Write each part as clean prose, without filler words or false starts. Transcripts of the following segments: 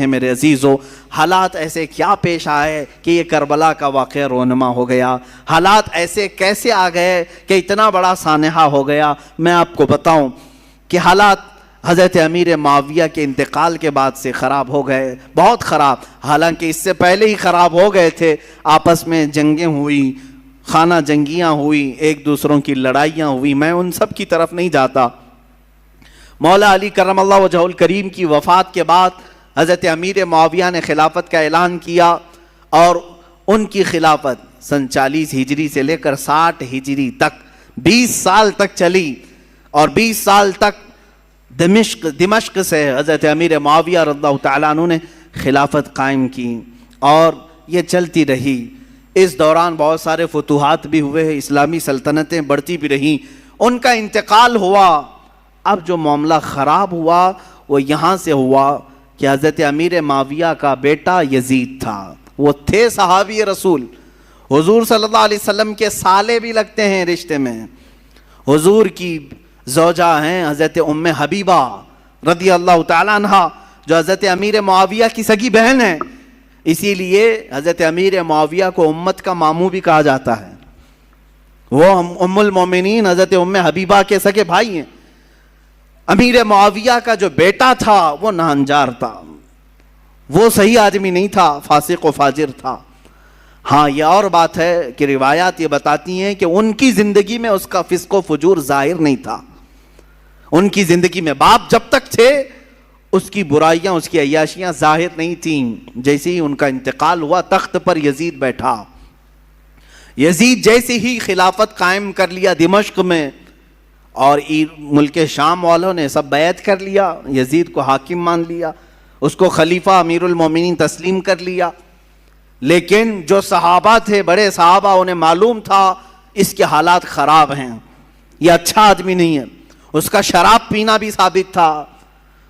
ہیں میرے عزیزو، حالات ایسے کیا پیش آئے کہ یہ کربلا کا واقعہ رونما ہو گیا؟ حالات ایسے کیسے آ گئے کہ اتنا بڑا سانحہ ہو گیا؟ میں آپ کو بتاؤں کہ حالات حضرت امیر معاویہ کے انتقال کے بعد سے خراب ہو گئے، بہت خراب، حالانکہ اس سے پہلے ہی خراب ہو گئے تھے۔ آپس میں جنگیں ہوئی، خانہ جنگیاں ہوئی، ایک دوسروں کی لڑائیاں ہوئی، میں ان سب کی طرف نہیں جاتا۔ مولا علی کرم اللہ وجہہ الکریم کی وفات کے بعد حضرت امیر معاویہ نے خلافت کا اعلان کیا، اور ان کی خلافت سن 40 ہجری سے لے کر 60 ہجری تک 20 سال تک چلی، اور 20 سال تک دمشق سے حضرت امیر معاویہ رضی اللہ تعالیٰ عنہ نے خلافت قائم کی، اور یہ چلتی رہی۔ اس دوران بہت سارے فتوحات بھی ہوئے، اسلامی سلطنتیں بڑھتی بھی رہیں، ان کا انتقال ہوا۔ اب جو معاملہ خراب ہوا وہ یہاں سے ہوا کہ حضرت امیر معاویہ کا بیٹا یزید تھا، وہ تھے صحابی رسول، حضور صلی اللہ علیہ وسلم کے سالے بھی لگتے ہیں رشتے میں، حضور کی زوجہ ہیں حضرت ام حبیبہ رضی اللہ تعالیٰ عنہ، جو حضرت امیر معاویہ کی سگی بہن ہے، اسی لیے حضرت امیر معاویہ کو امت کا ماموں بھی کہا جاتا ہے۔ وہ ام المومنین حضرت ام حبیبہ کے سگے بھائی ہیں۔ امیر معاویہ کا جو بیٹا تھا وہ ناہنجار تھا، وہ صحیح آدمی نہیں تھا، فاسق و فاجر تھا۔ ہاں یہ اور بات ہے کہ روایات یہ بتاتی ہیں کہ ان کی زندگی میں اس کا فسق و فجور ظاہر نہیں تھا، ان کی زندگی میں باپ جب تک تھے اس کی برائیاں، اس کی عیاشیاں ظاہر نہیں تھیں۔ جیسے ہی ان کا انتقال ہوا تخت پر یزید بیٹھا، یزید جیسے ہی خلافت قائم کر لیا دمشق میں، اور ملک شام والوں نے سب بیعت کر لیا، یزید کو حاکم مان لیا، اس کو خلیفہ امیر المومنین تسلیم کر لیا۔ لیکن جو صحابہ تھے، بڑے صحابہ، انہیں معلوم تھا اس کے حالات خراب ہیں، یہ اچھا آدمی نہیں ہے۔ اس کا شراب پینا بھی ثابت تھا،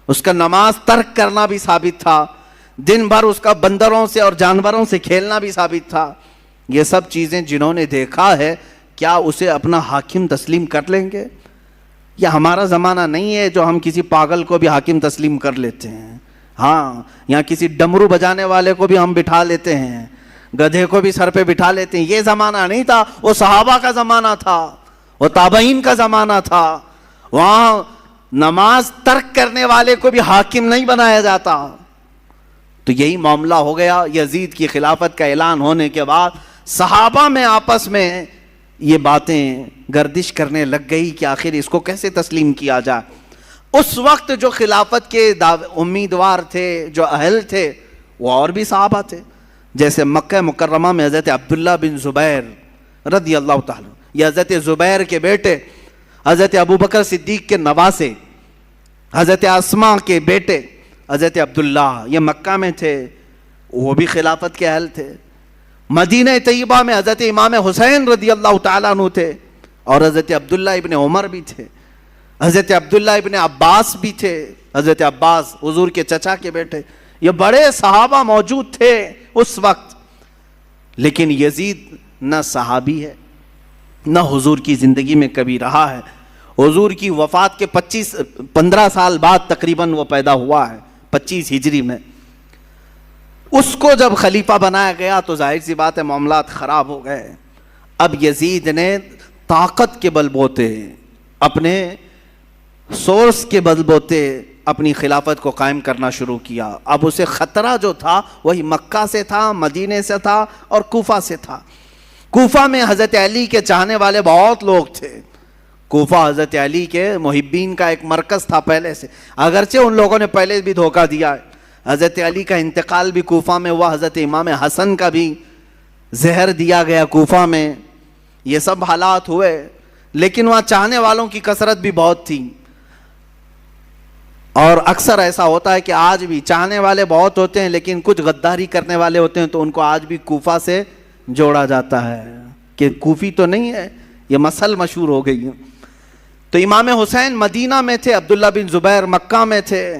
اس کا نماز ترک کرنا بھی ثابت تھا، دن بھر اس کا بندروں سے اور جانوروں سے کھیلنا بھی ثابت تھا۔ یہ سب چیزیں جنہوں نے دیکھا ہے، کیا اسے اپنا حاکم تسلیم کر لیں گے؟ یہ ہمارا زمانہ نہیں ہے جو ہم کسی پاگل کو بھی حاکم تسلیم کر لیتے ہیں۔ ہاں، یہاں کسی ڈمرو بجانے والے کو بھی ہم بٹھا لیتے ہیں، گدھے کو بھی سر پہ بٹھا لیتے ہیں۔ یہ زمانہ نہیں تھا، وہ صحابہ کا زمانہ تھا، وہ تابعین کا زمانہ تھا۔ وہاں نماز ترک کرنے والے کو بھی حاکم نہیں بنایا جاتا۔ تو یہی معاملہ ہو گیا۔ یزید کی خلافت کا اعلان ہونے کے بعد صحابہ میں آپس میں یہ باتیں گردش کرنے لگ گئی کہ آخر اس کو کیسے تسلیم کیا جائے۔ اس وقت جو خلافت کے امیدوار تھے، جو اہل تھے، وہ اور بھی صحابہ تھے، جیسے مکہ مکرمہ میں حضرت عبداللہ بن زبیر رضی اللہ تعالیٰ، یہ حضرت زبیر کے بیٹے، حضرت ابوبکر صدیق کے نواسے، حضرت اسماء کے بیٹے حضرت عبداللہ، یہ مکہ میں تھے، وہ بھی خلافت کے اہل تھے۔ مدینہ طیبہ میں حضرت امام حسین رضی اللہ تعالیٰ عنہ تھے، اور حضرت عبداللہ ابن عمر بھی تھے، حضرت عبداللہ ابن عباس بھی تھے، حضرت عباس حضور کے چچا کے بیٹے۔ یہ بڑے صحابہ موجود تھے اس وقت۔ لیکن یزید نہ صحابی ہے، نہ حضور کی زندگی میں کبھی رہا ہے۔ حضور کی وفات کے 15 سال بعد تقریباً وہ پیدا ہوا ہے، 25 ہجری میں۔ اس کو جب خلیفہ بنایا گیا تو ظاہر سی بات ہے معاملات خراب ہو گئے۔ اب یزید نے طاقت کے بل بوتے، اپنے سورس کے بل بوتے اپنی خلافت کو قائم کرنا شروع کیا۔ اب اسے خطرہ جو تھا وہی مکہ سے تھا، مدینے سے تھا، اور کوفہ سے تھا۔ کوفہ میں حضرت علی کے چاہنے والے بہت لوگ تھے۔ کوفہ حضرت علی کے محبین کا ایک مرکز تھا پہلے سے، اگرچہ ان لوگوں نے پہلے بھی دھوکہ دیا ہے۔ حضرت علی کا انتقال بھی کوفہ میں ہوا، حضرت امام حسن کا بھی زہر دیا گیا کوفہ میں، یہ سب حالات ہوئے۔ لیکن وہاں چاہنے والوں کی کثرت بھی بہت تھی، اور اکثر ایسا ہوتا ہے کہ آج بھی چاہنے والے بہت ہوتے ہیں لیکن کچھ غداری کرنے والے ہوتے ہیں، تو ان کو آج بھی کوفہ سے جوڑا جاتا ہے کہ کوفی تو نہیں ہے، یہ مسل مشہور ہو گئی ہے۔ تو امام حسین مدینہ میں تھے، عبداللہ بن زبیر مکہ میں تھے۔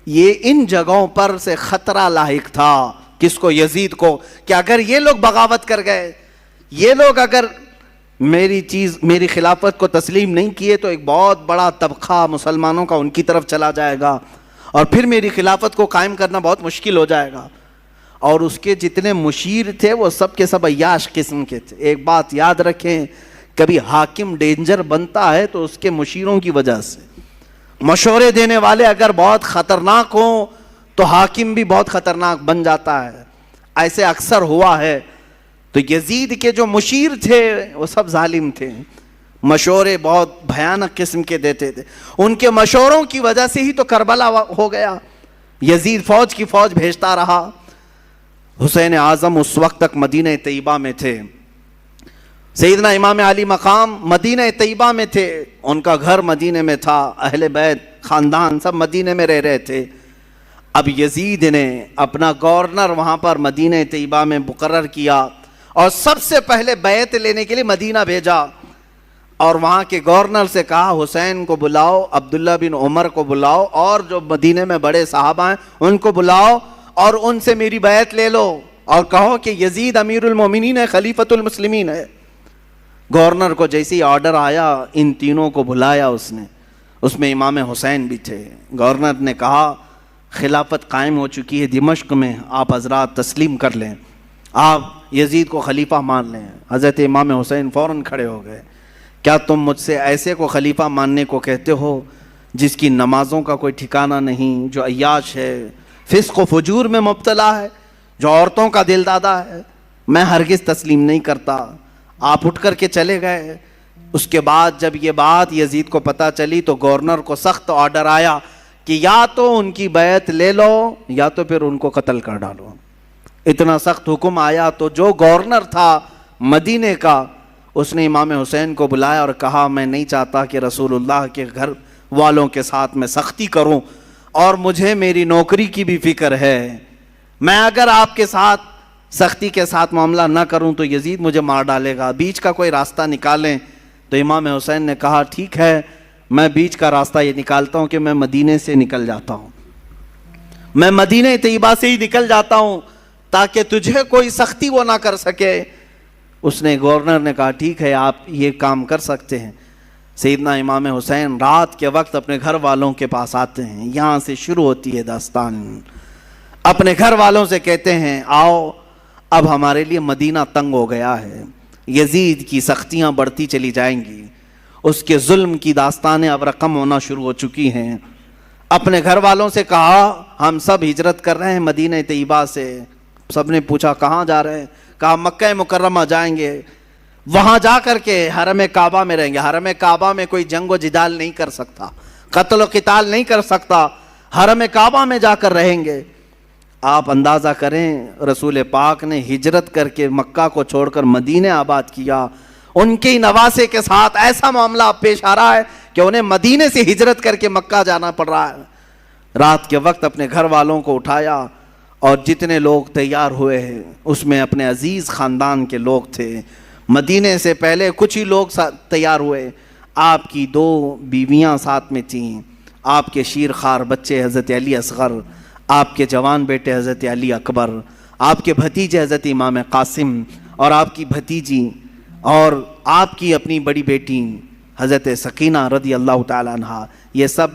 یہ ان جگہوں پر سے خطرہ لاحق تھا کس کو؟ یزید کو، کہ اگر یہ لوگ بغاوت کر گئے، یہ لوگ اگر میری خلافت کو تسلیم نہیں کیے، تو ایک بہت بڑا طبقہ مسلمانوں کا ان کی طرف چلا جائے گا، اور پھر میری خلافت کو قائم کرنا بہت مشکل ہو جائے گا. اور اس کے جتنے مشیر تھے وہ سب کے سب عیاش قسم کے تھے. ایک بات یاد رکھیں, کبھی حاکم ڈینجر بنتا ہے تو اس کے مشیروں کی وجہ سے. مشورے دینے والے اگر بہت خطرناک ہوں تو حاکم بھی بہت خطرناک بن جاتا ہے. ایسے اکثر ہوا ہے. تو یزید کے جو مشیر تھے وہ سب ظالم تھے, مشورے بہت بھیانک قسم کے دیتے تھے. ان کے مشوروں کی وجہ سے ہی تو کربلا ہو گیا. یزید فوج کی فوج بھیجتا رہا. حسین اعظم اس وقت تک مدینہ طیبہ میں تھے. سیدنا امام علی مقام مدینہ طیبہ میں تھے, ان کا گھر مدینہ میں تھا, اہل بیت خاندان سب مدینہ میں رہ رہے تھے. اب یزید نے اپنا گورنر وہاں پر مدینہ طیبہ میں مقرر کیا اور سب سے پہلے بیعت لینے کے لیے مدینہ بھیجا. اور وہاں کے گورنر سے کہا حسین کو بلاؤ, عبداللہ بن عمر کو بلاؤ, اور جو مدینہ میں بڑے صحابہ ہیں ان کو بلاؤ اور ان سے میری بیعت لے لو اور کہو کہ یزید امیر المومنین ہے, خلیفۃ المسلمین ہے. گورنر کو جیسے ہی آرڈر آیا ان تینوں کو بلایا اس نے, اس میں امام حسین بھی تھے. گورنر نے کہا خلافت قائم ہو چکی ہے دمشق میں, آپ حضرات تسلیم کر لیں, آپ یزید کو خلیفہ مان لیں. حضرت امام حسین فوراً کھڑے ہو گئے. کیا تم مجھ سے ایسے کو خلیفہ ماننے کو کہتے ہو جس کی نمازوں کا کوئی ٹھکانہ نہیں, جو عیاش ہے, فسق و فجور میں مبتلا ہے, جو عورتوں کا دل دادا ہے؟ میں ہرگز تسلیم نہیں کرتا. آپ اٹھ کر کے چلے گئے. اس کے بعد جب یہ بات یزید کو پتہ چلی تو گورنر کو سخت آرڈر آیا کہ یا تو ان کی بیعت لے لو یا تو پھر ان کو قتل کر ڈالو. اتنا سخت حکم آیا تو جو گورنر تھا مدینے کا اس نے امام حسین کو بلایا اور کہا میں نہیں چاہتا کہ رسول اللہ کے گھر والوں کے ساتھ میں سختی کروں, اور مجھے میری نوکری کی بھی فکر ہے. میں اگر آپ کے ساتھ سختی کے ساتھ معاملہ نہ کروں تو یزید مجھے مار ڈالے گا, بیچ کا کوئی راستہ نکالیں. تو امام حسین نے کہا ٹھیک ہے, میں بیچ کا راستہ یہ نکالتا ہوں کہ میں مدینے سے نکل جاتا ہوں, میں مدینہ طیبہ سے ہی نکل جاتا ہوں تاکہ تجھے کوئی سختی وہ نہ کر سکے. اس نے گورنر نے کہا ٹھیک ہے آپ یہ کام کر سکتے ہیں. سیدنا امام حسین رات کے وقت اپنے گھر والوں کے پاس آتے ہیں. یہاں سے شروع ہوتی ہے داستان. اپنے گھر والوں سے کہتے ہیں آؤ اب ہمارے لیے مدینہ تنگ ہو گیا ہے, یزید کی سختیاں بڑھتی چلی جائیں گی, اس کے ظلم کی داستانیں اب رقم ہونا شروع ہو چکی ہیں. اپنے گھر والوں سے کہا ہم سب ہجرت کر رہے ہیں مدینہ طیبہ سے. سب نے پوچھا کہاں جا رہے ہیں؟ کہا مکہ مکرمہ جائیں گے, وہاں جا کر کے حرم کعبہ میں رہیں گے. حرم کعبہ میں کوئی جنگ و جدال نہیں کر سکتا, قتل و قتال نہیں کر سکتا, حرم کعبہ میں جا کر رہیں گے. آپ اندازہ کریں رسول پاک نے ہجرت کر کے مکہ کو چھوڑ کر مدینہ آباد کیا. ان کے نواسے کے ساتھ ایسا معاملہ پیش آ رہا ہے کہ انہیں مدینے سے ہجرت کر کے مکہ جانا پڑ رہا ہے. رات کے وقت اپنے گھر والوں کو اٹھایا اور جتنے لوگ تیار ہوئے ہیں اس میں اپنے عزیز خاندان کے لوگ تھے. مدینے سے پہلے کچھ ہی لوگ تیار ہوئے. آپ کی 2 بیویاں ساتھ میں تھیں, آپ کے شیر خوار بچے حضرت علی اصغر, آپ کے جوان بیٹے حضرت علی اکبر, آپ کے بھتیجے حضرت امام قاسم, اور آپ کی بھتیجی, اور آپ کی اپنی بڑی بیٹی حضرت سکینہ رضی اللہ تعالیٰ عنہا. یہ سب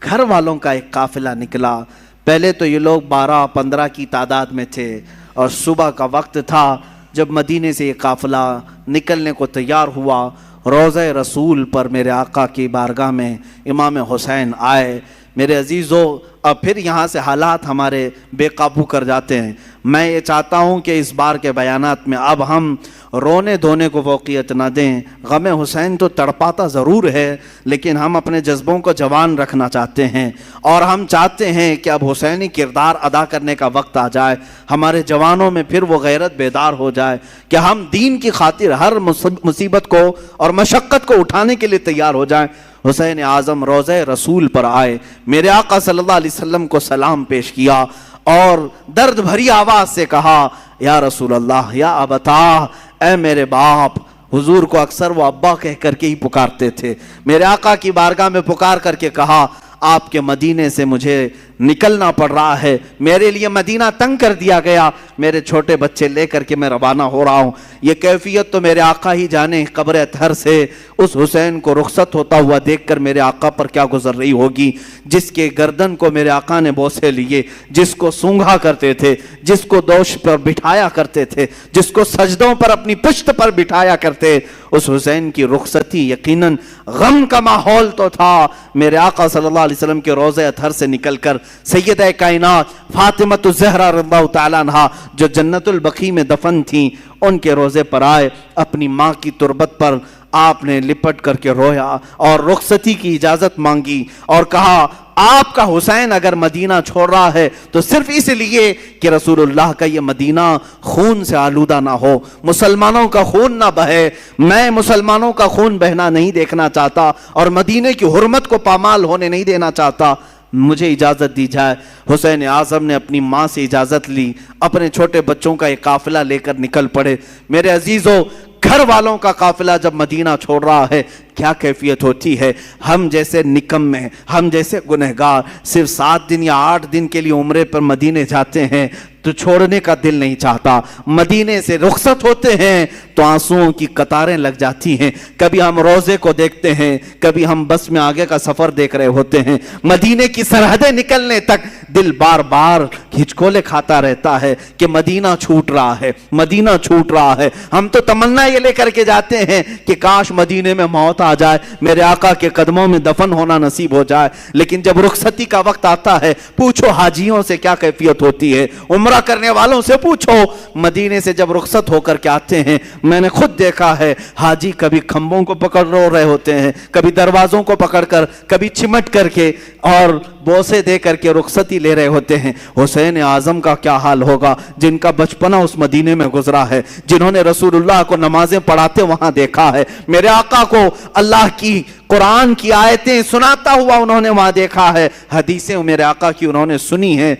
گھر والوں کا ایک قافلہ نکلا. پہلے تو یہ لوگ 12-15 کی تعداد میں تھے اور صبح کا وقت تھا جب مدینے سے یہ قافلہ نکلنے کو تیار ہوا. روضہ رسول پر میرے آقا کی بارگاہ میں امام حسین آئے. میرے عزیزو اب پھر یہاں سے حالات ہمارے بے قابو کر جاتے ہیں. میں یہ چاہتا ہوں کہ اس بار کے بیانات میں اب ہم رونے دھونے کو فوقیت نہ دیں. غم حسین تو تڑپاتا ضرور ہے لیکن ہم اپنے جذبوں کو جوان رکھنا چاہتے ہیں اور ہم چاہتے ہیں کہ اب حسینی کردار ادا کرنے کا وقت آ جائے. ہمارے جوانوں میں پھر وہ غیرت بیدار ہو جائے کہ ہم دین کی خاطر ہر مصیبت کو اور مشقت کو اٹھانے کے لیے تیار ہو جائیں. حسین اعظم روضہ رسول پر آئے, میرے آقا صلی اللہ علیہ وسلم کو سلام پیش کیا اور درد بھری آواز سے کہا یا رسول اللہ یا ابتا, اے میرے باپ. حضور کو اکثر وہ ابا کہہ کر کے ہی پکارتے تھے. میرے آقا کی بارگاہ میں پکار کر کے کہا آپ کے مدینے سے مجھے نکلنا پڑ رہا ہے, میرے لیے مدینہ تنگ کر دیا گیا, میرے چھوٹے بچے لے کر کے میں روانہ ہو رہا ہوں. یہ کیفیت تو میرے آقا ہی جانے. قبر اطہر سے اس حسین کو رخصت ہوتا ہوا دیکھ کر میرے آقا پر کیا گزر رہی ہوگی, جس کے گردن کو میرے آقا نے بوسے لیے, جس کو سونگھا کرتے تھے, جس کو دوش پر بٹھایا کرتے تھے, جس کو سجدوں پر اپنی پشت پر بٹھایا کرتے. اس حسین کی رخصتی یقیناً غم کا ماحول تو تھا. میرے آقا صلی اللہ علیہ وسلم کے روضہ اطہر سے نکل کر سیدہ کائنات فاطمہ الزہرا رضی اللہ تعالیٰ عنہا جو جنت البقیع میں دفن تھیں, ان کے روضے پر آئے, اپنی ماں کی تربت پر آپ نے لپٹ کر کے رویا اور رخصتی کی اجازت مانگی اور کہا آپ کا حسین اگر مدینہ چھوڑ رہا ہے تو صرف اس لیے کہ رسول اللہ کا یہ مدینہ خون سے آلودہ نہ ہو, مسلمانوں کا خون نہ بہے. میں مسلمانوں کا خون بہنا نہیں دیکھنا چاہتا اور مدینے کی حرمت کو پامال ہونے نہیں دینا چاہتا, مجھے اجازت دی جائے. حسین اعظم نے اپنی ماں سے اجازت لی, اپنے چھوٹے بچوں کا ایک قافلہ لے کر نکل پڑے. میرے عزیزوں, گھر والوں کا قافلہ جب مدینہ چھوڑ رہا ہے کیا کیفیت ہوتی ہے. ہم جیسے نکمے, ہم جیسے گنہگار صرف 7 دن یا 8 دن کے لیے عمرے پر مدینے جاتے ہیں تو چھوڑنے کا دل نہیں چاہتا. مدینے سے رخصت ہوتے ہیں تو آنسوؤں کی قطاریں لگ جاتی ہیں. کبھی ہم روزے کو دیکھتے ہیں, کبھی ہم بس میں آگے کا سفر دیکھ رہے ہوتے ہیں. مدینے کی سرحدیں نکلنے تک دل بار بار ہچکولے کھاتا رہتا ہے کہ مدینہ چھوٹ رہا ہے, مدینہ چھوٹ رہا ہے. ہم تو تمنا یہ لے کر کے جاتے ہیں کہ کاش مدینے میں موت آ جائے, میرے آقا کے قدموں میں دفن ہونا نصیب ہو جائے. لیکن جب رخصتی کا وقت آتا ہے, پوچھو حاجیوں سے کیا کیفیت ہوتی ہے, عمرہ کرنے والوں سے پوچھو. مدینے سے جب رخصت ہو کر کے آتے ہیں, میں نے خود دیکھا ہے حاجی کبھی کھمبوں کو پکڑ رو رہے ہوتے ہیں, کبھی دروازوں کو پکڑ کر, کبھی چمٹ کر کے اور بوسے دے کر کے رخصتی لے رہے ہوتے ہیں. حسین اعظم کا کیا حال ہوگا جن کا بچپنا اس مدینے میں گزرا ہے, جنہوں نے رسول اللہ کو نمازیں پڑھاتے وہاں دیکھا ہے, میرے آقا کو اللہ کی قرآن کی آیتیں سناتا ہوا انہوں نے وہاں دیکھا ہے, حدیثیں میرے آقا کی انہوں نے سنی ہیں,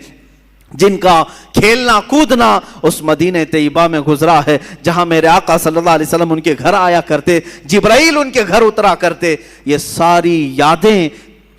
جن کا کھیلنا کودنا اس مدینہ طیبہ میں گزرا ہے جہاں میرے آقا صلی اللہ علیہ وسلم ان کے گھر آیا کرتے, جبرائیل ان کے گھر اترا کرتے. یہ ساری یادیں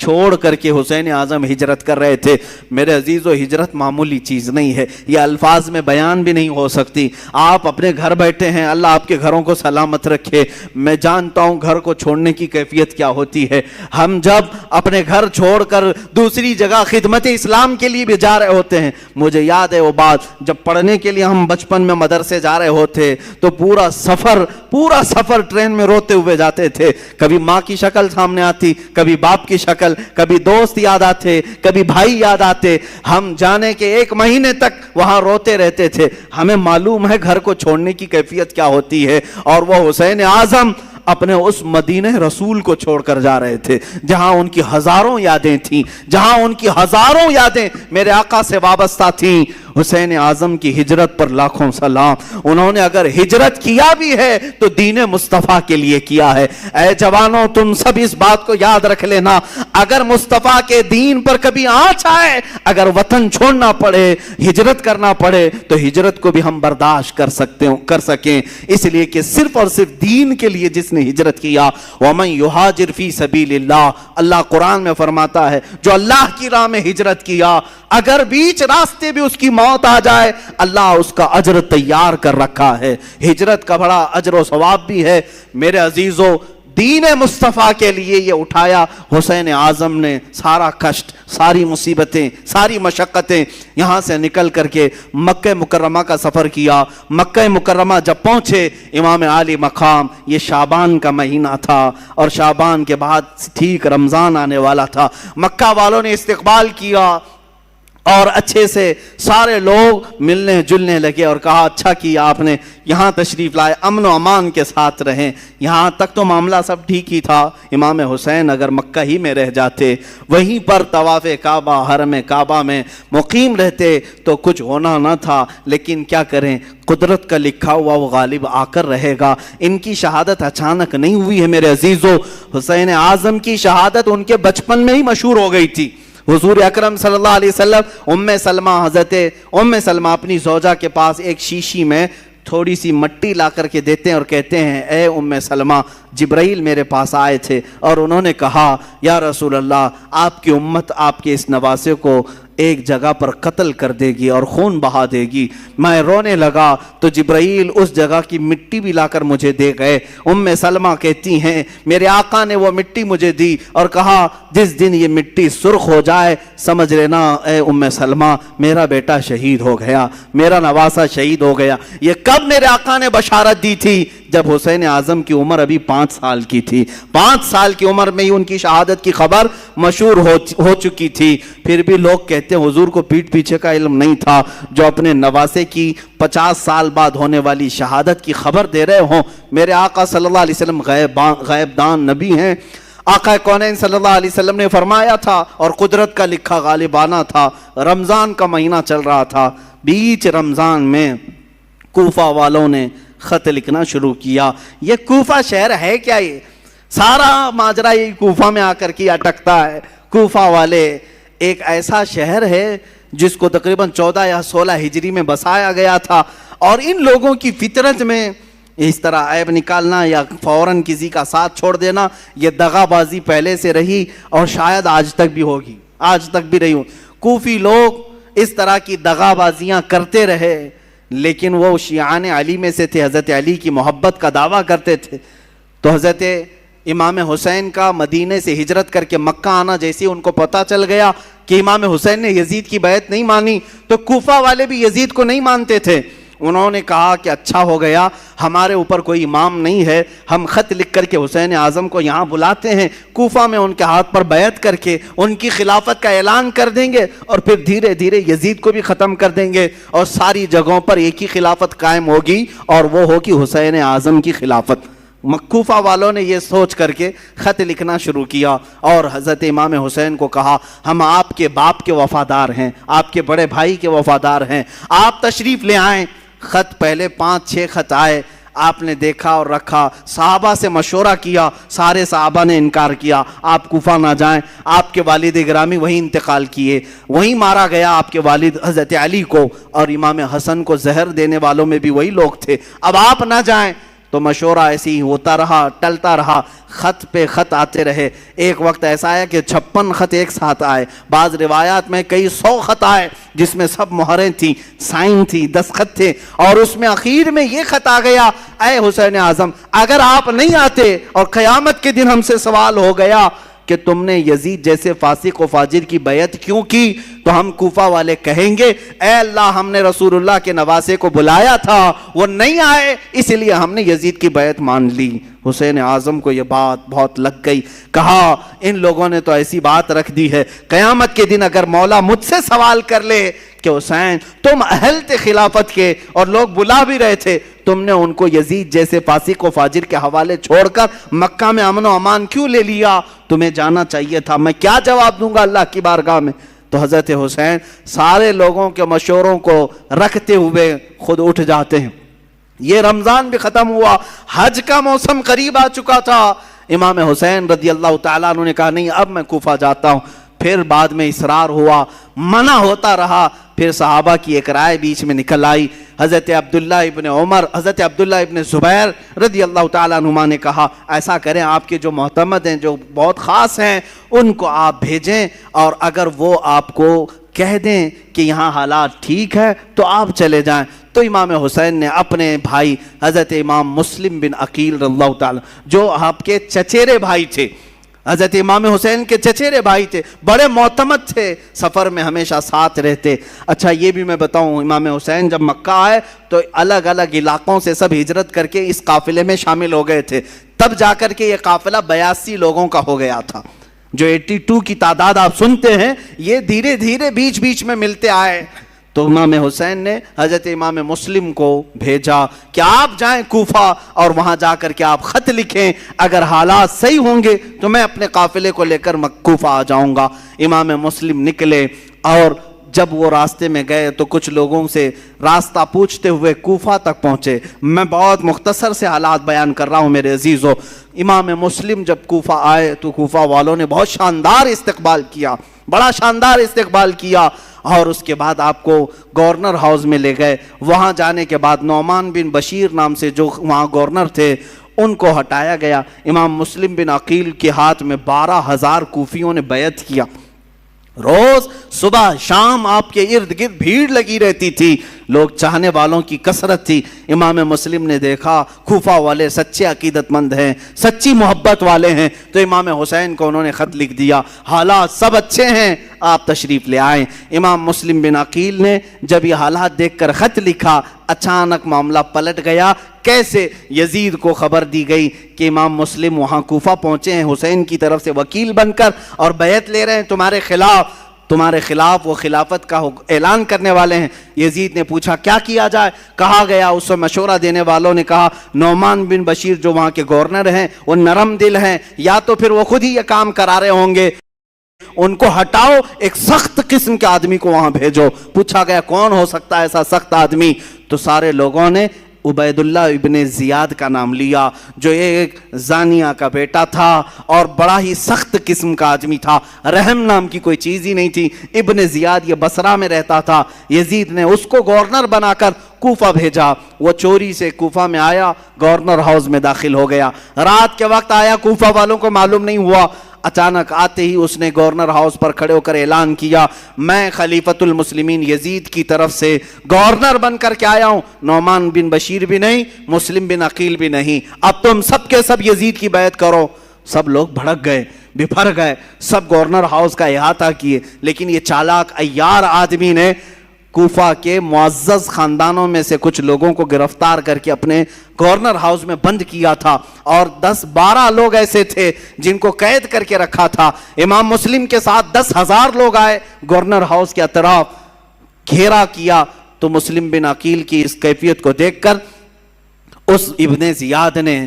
چھوڑ کر کے حسین اعظم ہجرت کر رہے تھے. میرے عزیزو, ہجرت معمولی چیز نہیں ہے, یہ الفاظ میں بیان بھی نہیں ہو سکتی. آپ اپنے گھر بیٹھے ہیں, اللہ آپ کے گھروں کو سلامت رکھے. میں جانتا ہوں گھر کو چھوڑنے کی کیفیت کیا ہوتی ہے. ہم جب اپنے گھر چھوڑ کر دوسری جگہ خدمت اسلام کے لیے بھی جا رہے ہوتے ہیں, مجھے یاد ہے وہ بات جب پڑھنے کے لیے ہم بچپن میں مدرسے جا رہے ہوتے تو پورا سفر ٹرین میں روتے ہوئے جاتے تھے. کبھی ماں کی شکل سامنے آتی, کبھی باپ کی شکل, کبھی دوست یاد آتے, کبھی بھائی یاد آتے. ہم جانے کے 1 مہینے تک وہاں روتے رہتے تھے. ہمیں معلوم ہے گھر کو چھوڑنے کی کیفیت کیا ہوتی ہے. اور وہ حسین اعظم اپنے اس مدینہ رسول کو چھوڑ کر جا رہے تھے جہاں ان کی ہزاروں یادیں تھیں, جہاں ان کی ہزاروں یادیں میرے آقا سے وابستہ تھیں. حسین اعظم کی ہجرت پر لاکھوں سلام. انہوں نے اگر ہجرت کیا بھی ہے تو دین مصطفیٰ کے لیے کیا ہے. اے جوانوں, تم سب اس بات کو یاد رکھ لینا, اگر مصطفیٰ کے دین پر کبھی آنچ آئے, اگر وطن چھوڑنا پڑے, ہجرت کرنا پڑے, تو ہجرت کو بھی ہم برداشت کر سکیں. اس لیے کہ صرف اور صرف دین کے لیے جس نے ہجرت کیا, وَمَنْ يُهَاجِرْ فِي سَبِيلِ اللَّهِ, اللہ قرآن میں فرماتا ہے جو اللہ کی راہ میں ہجرت کیا, اگر بیچ راستے بھی اس کی موت آ جائے, اللہ اس کا اجر تیار کر رکھا ہے. ہجرت کا بڑا اجر و ثواب بھی ہے. میرے عزیزو, دین مصطفیٰ کے لیے یہ اٹھایا حسین اعظم نے سارا کشٹ, ساری مصیبتیں, ساری مشقتیں. یہاں سے نکل کر کے مکہ مکرمہ کا سفر کیا. مکہ مکرمہ جب پہنچے, امام عالی مقام, یہ شعبان کا مہینہ تھا اور شعبان کے بعد ٹھیک رمضان آنے والا تھا. مکہ والوں نے استقبال کیا اور اچھے سے سارے لوگ ملنے جلنے لگے اور کہا اچھا کیا آپ نے یہاں تشریف لائے, امن و امان کے ساتھ رہیں. یہاں تک تو معاملہ سب ٹھیک ہی تھا. امام حسین اگر مکہ ہی میں رہ جاتے, وہیں پر طواف کعبہ, حرم کعبہ میں مقیم رہتے تو کچھ ہونا نہ تھا. لیکن کیا کریں, قدرت کا لکھا ہوا وہ غالب آ کر رہے گا. ان کی شہادت اچانک نہیں ہوئی ہے میرے عزیزو. حسین اعظم کی شہادت ان کے بچپن میں ہی مشہور ہو گئی تھی. حضور اکرم صلی اللہ علیہ وسلم حضرت ام سلمہ اپنی زوجہ کے پاس ایک شیشی میں تھوڑی سی مٹی لا کر کے دیتے ہیں اور کہتے ہیں اے ام سلمہ جبرائیل میرے پاس آئے تھے اور انہوں نے کہا یا رسول اللہ آپ کی امت آپ کے اس نواسے کو ایک جگہ پر قتل کر دے گی اور خون بہا دے گی۔ میں رونے لگا تو جبرائیل اس جگہ کی مٹی بھی لا کر مجھے دے گئے۔ سلمہ کہتی ہیں میرے آقا نے وہ مٹی مجھے دی اور کہا جس دن یہ مٹی سرخ ہو جائے سمجھ لینا اے سلمہ میرا بیٹا شہید ہو گیا، میرا نواسہ شہید ہو گیا۔ یہ کب میرے آقا نے بشارت دی تھی؟ جب حسین اعظم کی عمر ابھی 5 سال کی تھی۔ 5 سال کی عمر میں ہی ان کی شہادت کی خبر مشہور ہو چکی تھی۔ پھر بھی لوگ کہتے ہیں حضور کو پیٹھ پیچھے کا علم نہیں تھا، جو اپنے نواسے کی 50 سال بعد ہونے والی شہادت کی خبر دے رہے ہوں۔ میرے آقا صلی اللہ علیہ وسلم غیب دان نبی ہیں۔ آقا کونین صلی اللہ علیہ وسلم نے فرمایا تھا اور قدرت کا لکھا غالبانہ تھا، رمضان کا مہینہ چل رہا تھا، بیچ رمضان میں کوفہ والوں نے خط لکھنا شروع کیا۔ یہ کوفہ شہر ہے کیا؟ یہ سارا ماجرا یہ کوفہ میں آ کر کے اٹکتا ہے۔ کوفہ والے ایک ایسا شہر ہے جس کو تقریباً 14 یا 16 ہجری میں بسایا گیا تھا، اور ان لوگوں کی فطرت میں اس طرح عیب نکالنا یا فوراً کسی کا ساتھ چھوڑ دینا یہ دغا بازی پہلے سے رہی اور شاید آج تک بھی ہوگی، آج تک بھی رہی ہو۔ کوفی لوگ اس طرح کی دغا بازیاں کرتے رہے، لیکن وہ شیعان علی میں سے تھے، حضرت علی کی محبت کا دعویٰ کرتے تھے۔ تو حضرت امام حسین کا مدینے سے ہجرت کر کے مکہ آنا جیسے ان کو پتہ چل گیا کہ امام حسین نے یزید کی بیعت نہیں مانی، تو کوفہ والے بھی یزید کو نہیں مانتے تھے۔ انہوں نے کہا کہ اچھا ہو گیا ہمارے اوپر کوئی امام نہیں ہے، ہم خط لکھ کر کے حسین اعظم کو یہاں بلاتے ہیں، کوفہ میں ان کے ہاتھ پر بیعت کر کے ان کی خلافت کا اعلان کر دیں گے، اور پھر دھیرے دھیرے یزید کو بھی ختم کر دیں گے، اور ساری جگہوں پر ایک ہی خلافت قائم ہوگی، اور وہ ہوگی حسین اعظم کی خلافت۔ کوفہ والوں نے یہ سوچ کر کے خط لکھنا شروع کیا اور حضرت امام حسین کو کہا ہم آپ کے باپ کے وفادار ہیں، آپ کے بڑے بھائی کے وفادار ہیں، آپ تشریف لے آئیں۔ خط پہلے 5-6 خط آئے، آپ نے دیکھا اور رکھا، صحابہ سے مشورہ کیا، سارے صحابہ نے انکار کیا، آپ کوفہ نہ جائیں۔ آپ کے والد گرامی وہیں انتقال کیے، وہیں مارا گیا آپ کے والد حضرت علی کو، اور امام حسن کو زہر دینے والوں میں بھی وہی لوگ تھے، اب آپ نہ جائیں۔ تو مشورہ ایسے ہی ہوتا رہا، ٹلتا رہا، خط پہ خط آتے رہے۔ ایک وقت ایسا آیا کہ 56 خط ایک ساتھ آئے، بعض روایات میں کئی 100 خط آئے جس میں سب مہریں تھیں، سائن تھی، دستخط تھے، اور اس میں اخیر میں یہ خط آ گیا اے حسین اعظم اگر آپ نہیں آتے اور قیامت کے دن ہم سے سوال ہو گیا کہ تم نے یزید جیسے فاسق و فاجر کی بیعت کیوں کی، تو ہم کوفہ والے کہیں گے اے اللہ ہم نے رسول اللہ کے نواسے کو بلایا تھا، وہ نہیں آئے، اس لیے ہم نے یزید کی بیعت مان لی۔ حسین اعظم کو یہ بات بہت لگ گئی، کہا ان لوگوں نے تو ایسی بات رکھ دی ہے، قیامت کے دن اگر مولا مجھ سے سوال کر لے کہ حسین تم اہل تھے خلافت کے اور لوگ بلا بھی رہے تھے، تم نے ان کو یزید جیسے فاسق و فاجر کے حوالے چھوڑ کر مکہ میں امن و امان کیوں لے لیا؟ تمہیں جانا چاہیے تھا، میں کیا جواب دوں گا اللہ کی بارگاہ میں؟ تو حضرت حسین سارے لوگوں کے مشوروں کو رکھتے ہوئے خود اٹھ جاتے ہیں۔ یہ رمضان بھی ختم ہوا، حج کا موسم قریب آ چکا تھا، امام حسین رضی اللہ تعالیٰ عنہ نے کہا نہیں اب میں کوفہ جاتا ہوں۔ پھر بعد میں اصرار ہوا، منع ہوتا رہا، پھر صحابہ کی ایک رائے بیچ میں نکل آئی، حضرت عبداللہ ابن عمر، حضرت عبداللہ ابن زبیر رضی اللہ تعالیٰ عنہما نے کہا ایسا کریں آپ کے جو معتمد ہیں جو بہت خاص ہیں ان کو آپ بھیجیں، اور اگر وہ آپ کو کہہ دیں کہ یہاں حالات ٹھیک ہے تو آپ چلے جائیں۔ تو امام حسین نے اپنے بھائی حضرت امام مسلم بن عقیل رضی اللہ تعالیٰ جو آپ کے چچیرے بھائی تھے، حضرت امام حسین کے چچیرے بھائی تھے، بڑے معتمد تھے، سفر میں ہمیشہ ساتھ رہتے۔ اچھا یہ بھی میں بتاؤں، امام حسین جب مکہ آئے تو الگ الگ علاقوں سے سب ہجرت کر کے اس قافلے میں شامل ہو گئے تھے، تب جا کر کے یہ قافلہ 82 لوگوں کا ہو گیا تھا۔ جو 82 کی تعداد آپ سنتے ہیں یہ دھیرے دھیرے بیچ بیچ میں ملتے آئے۔ تو امام حسین نے حضرت امام مسلم کو بھیجا کہ آپ جائیں کوفہ اور وہاں جا کر کے آپ خط لکھیں، اگر حالات صحیح ہوں گے تو میں اپنے قافلے کو لے کر کوفہ آ جاؤں گا۔ امام مسلم نکلے اور جب وہ راستے میں گئے تو کچھ لوگوں سے راستہ پوچھتے ہوئے کوفہ تک پہنچے۔ میں بہت مختصر سے حالات بیان کر رہا ہوں میرے عزیزو۔ امام مسلم جب کوفہ آئے تو کوفہ والوں نے بہت شاندار استقبال کیا، بڑا شاندار استقبال کیا، اور اس کے بعد آپ کو گورنر ہاؤس میں لے گئے۔ وہاں جانے کے بعد نعمان بن بشیر نام سے جو وہاں گورنر تھے ان کو ہٹایا گیا۔ امام مسلم بن عقیل کے ہاتھ میں 12,000 کوفیوں نے بیعت کیا۔ روز صبح شام آپ کے ارد گرد بھیڑ لگی رہتی تھی، لوگ چاہنے والوں کی کثرت تھی۔ امام مسلم نے دیکھا کوفہ والے سچے عقیدت مند ہیں، سچی محبت والے ہیں، تو امام حسین کو انہوں نے خط لکھ دیا، حالات سب اچھے ہیں، آپ تشریف لے آئیں۔ امام مسلم بن عقیل نے جب یہ حالات دیکھ کر خط لکھا، اچانک معاملہ پلٹ گیا۔ کیسے؟ یزید کو خبر دی گئی کہ امام مسلم وہاں کوفہ پہنچے ہیں حسین کی طرف سے وکیل بن کر اور بیعت لے رہے ہیں تمہارے خلاف وہ خلافت کا اعلان کرنے والے ہیں۔ یزید نے پوچھا کیا کیا جائے؟ کہا گیا، اس سے مشورہ دینے والوں نے کہا نعمان بن بشیر جو وہاں کے گورنر ہیں وہ نرم دل ہیں، یا تو پھر وہ خود ہی یہ کام کرا رہے ہوں گے، ان کو ہٹاؤ، ایک سخت قسم کے آدمی کو وہاں بھیجو۔ پوچھا گیا کون ہو سکتا ہے ایسا سخت آدمی؟ تو سارے لوگوں نے عبید اللہ ابن زیاد کا نام لیا، جو ایک زانیہ کا بیٹا تھا اور بڑا ہی سخت قسم کا آدمی تھا، رحم نام کی کوئی چیز ہی نہیں تھی۔ ابن زیاد یہ بصرہ میں رہتا تھا، یزید نے اس کو گورنر بنا کر کوفہ بھیجا۔ وہ چوری سے کوفہ میں آیا، گورنر ہاؤس میں داخل ہو گیا، رات کے وقت آیا، کوفہ والوں کو معلوم نہیں ہوا۔ اچانک آتے ہی اس نے گورنر ہاؤس پر کھڑے ہو کر اعلان کیا، میں خلیفۃ المسلمین یزید کی طرف سے گورنر بن کر کے آیا ہوں، نعمان بن بشیر بھی نہیں، مسلم بن عقیل بھی نہیں، اب تم سب کے سب یزید کی بیعت کرو۔ سب لوگ بھڑک گئے، بپھر گئے، سب گورنر ہاؤس کا احاطہ کیے، لیکن یہ چالاک عیار آدمی نے کوفہ کے معزز خاندانوں میں سے کچھ لوگوں کو گرفتار کر کے اپنے گورنر ہاؤس میں بند کیا تھا، اور 10-12 لوگ ایسے تھے جن کو قید کر کے رکھا تھا۔ امام مسلم کے ساتھ 10,000 لوگ آئے، گورنر ہاؤس کے اطراف گھیرا کیا۔ تو مسلم بن عقیل کی اس کیفیت کو دیکھ کر اس ابن زیاد نے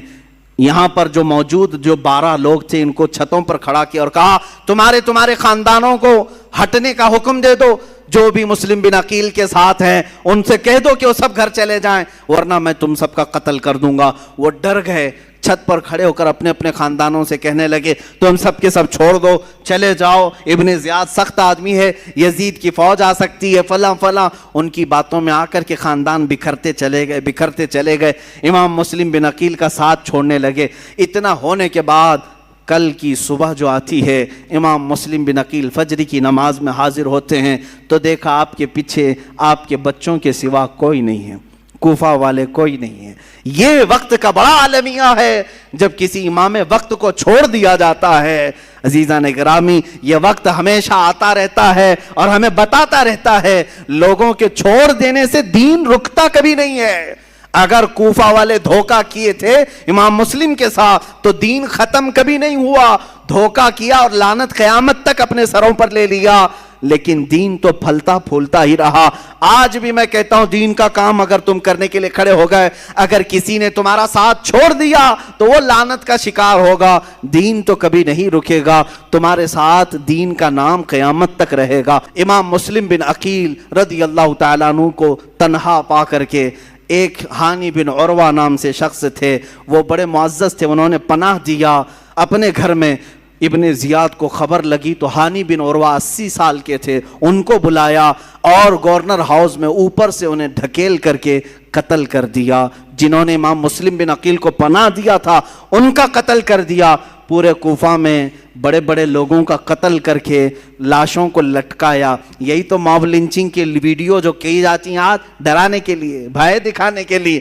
یہاں پر جو موجود جو 12 لوگ تھے ان کو چھتوں پر کھڑا کیا اور کہا تمہارے خاندانوں کو ہٹنے کا حکم دے دو، جو بھی مسلم بن عقیل کے ساتھ ہیں ان سے کہہ دو کہ وہ سب گھر چلے جائیں، ورنہ میں تم سب کا قتل کر دوں گا۔ وہ ڈر گئے، چھت پر کھڑے ہو کر اپنے اپنے خاندانوں سے کہنے لگے تم سب کے سب چھوڑ دو، چلے جاؤ، ابن زیاد سخت آدمی ہے، یزید کی فوج آ سکتی ہے، فلاں فلاں۔ ان کی باتوں میں آ کر کے خاندان بکھرتے چلے گئے، امام مسلم بن عقیل کا ساتھ چھوڑنے لگے۔ اتنا ہونے کے بعد کل کی صبح جو آتی ہے، امام مسلم بن عقیل فجر کی نماز میں حاضر ہوتے ہیں تو دیکھا آپ کے پیچھے آپ کے بچوں کے سوا کوئی نہیں ہے، کوفہ والے کوئی نہیں ہے۔ یہ وقت کا بڑا عالمیہ ہے جب کسی امام وقت کو چھوڑ دیا جاتا ہے۔ عزیزان گرامی، یہ وقت ہمیشہ آتا رہتا ہے اور ہمیں بتاتا رہتا ہے لوگوں کے چھوڑ دینے سے دین رکتا کبھی نہیں ہے۔ اگر کوفہ والے دھوکہ کیے تھے امام مسلم کے ساتھ تو دین ختم کبھی نہیں ہوا، دھوکہ کیا اور لعنت قیامت تک اپنے سروں پر لے لیا، لیکن دین تو پھلتا پھولتا ہی رہا۔ آج بھی میں کہتا ہوں دین کا کام اگر تم کرنے کے لیے کھڑے ہو گئے، اگر کسی نے تمہارا ساتھ چھوڑ دیا تو وہ لعنت کا شکار ہوگا، دین تو کبھی نہیں رکے گا، تمہارے ساتھ دین کا نام قیامت تک رہے گا۔ امام مسلم بن عقیل رضی اللہ تعالیٰ عنہ کو تنہا پا کر کے ایک ہانی بن عروہ نام سے شخص تھے، وہ بڑے معزز تھے، انہوں نے پناہ دیا اپنے گھر میں۔ ابن زیاد کو خبر لگی تو ہانی بن عروہ 80 سال کے تھے، ان کو بلایا اور گورنر ہاؤس میں اوپر سے انہیں ڈھکیل کر کے قتل کر دیا۔ جنہوں نے امام مسلم بن عقیل کو پناہ دیا تھا ان کا قتل کر دیا۔ پورے کوفہ میں بڑے بڑے لوگوں کا قتل کر کے لاشوں کو لٹکایا۔ یہی تو موب لنچنگ کی ویڈیو جو کی جاتی ہیں آج، ڈرانے کے لیے، بھائے دکھانے کے لیے،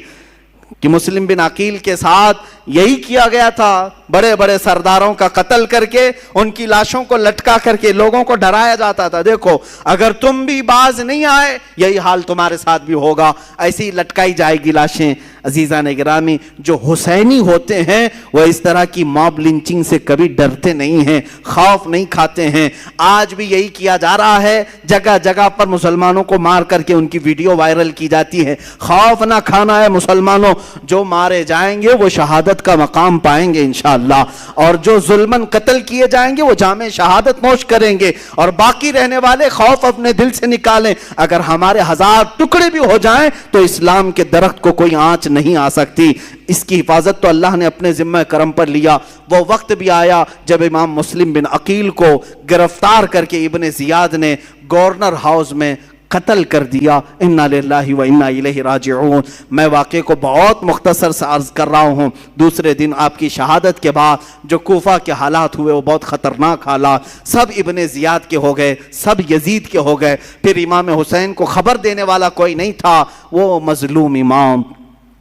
کہ مسلم بن عقیل کے ساتھ یہی کیا گیا تھا، بڑے بڑے سرداروں کا قتل کر کے ان کی لاشوں کو لٹکا کر کے لوگوں کو ڈرایا جاتا تھا، دیکھو اگر تم بھی باز نہیں آئے یہی حال تمہارے ساتھ بھی ہوگا، ایسی لٹکائی جائے گی لاشیں۔ عزیزان گرامی، جو حسینی ہوتے ہیں وہ اس طرح کی موب لنچنگ سے کبھی ڈرتے نہیں ہیں، خوف نہیں کھاتے ہیں۔ آج بھی یہی کیا جا رہا ہے، جگہ جگہ پر مسلمانوں کو مار کر کے ان کی ویڈیو وائرل کی جاتی ہے۔ خوف نہ کھانا ہے مسلمانوں، جو مارے جائیں گے وہ شہادت کا مقام پائیں گے انشاءاللہ، اور جو ظلماً قتل کیے جائیں گے وہ جامع شہادت نوش کریں گے، اور باقی رہنے والے خوف اپنے دل سے نکالیں۔ اگر ہمارے 1000 ٹکڑے بھی ہو جائیں تو اسلام کے درخت کو کوئی آنچ نہیں آ سکتی، اس کی حفاظت تو اللہ نے اپنے ذمہ کرم پر لیا۔ وہ وقت بھی آیا جب امام مسلم بن عقیل کو گرفتار کر کے ابن زیاد نے گورنر ہاؤس میں قتل کر دیا۔ انا للہ و انا الیہ راجعون۔ میں واقعے کو بہت مختصر سے عرض کر رہا ہوں۔ دوسرے دن آپ کی شہادت کے بعد جو کوفہ کے حالات ہوئے وہ بہت خطرناک حالات، سب ابن زیاد کے ہو گئے، سب یزید کے ہو گئے۔ پھر امام حسین کو خبر دینے والا کوئی نہیں تھا، وہ مظلوم امام،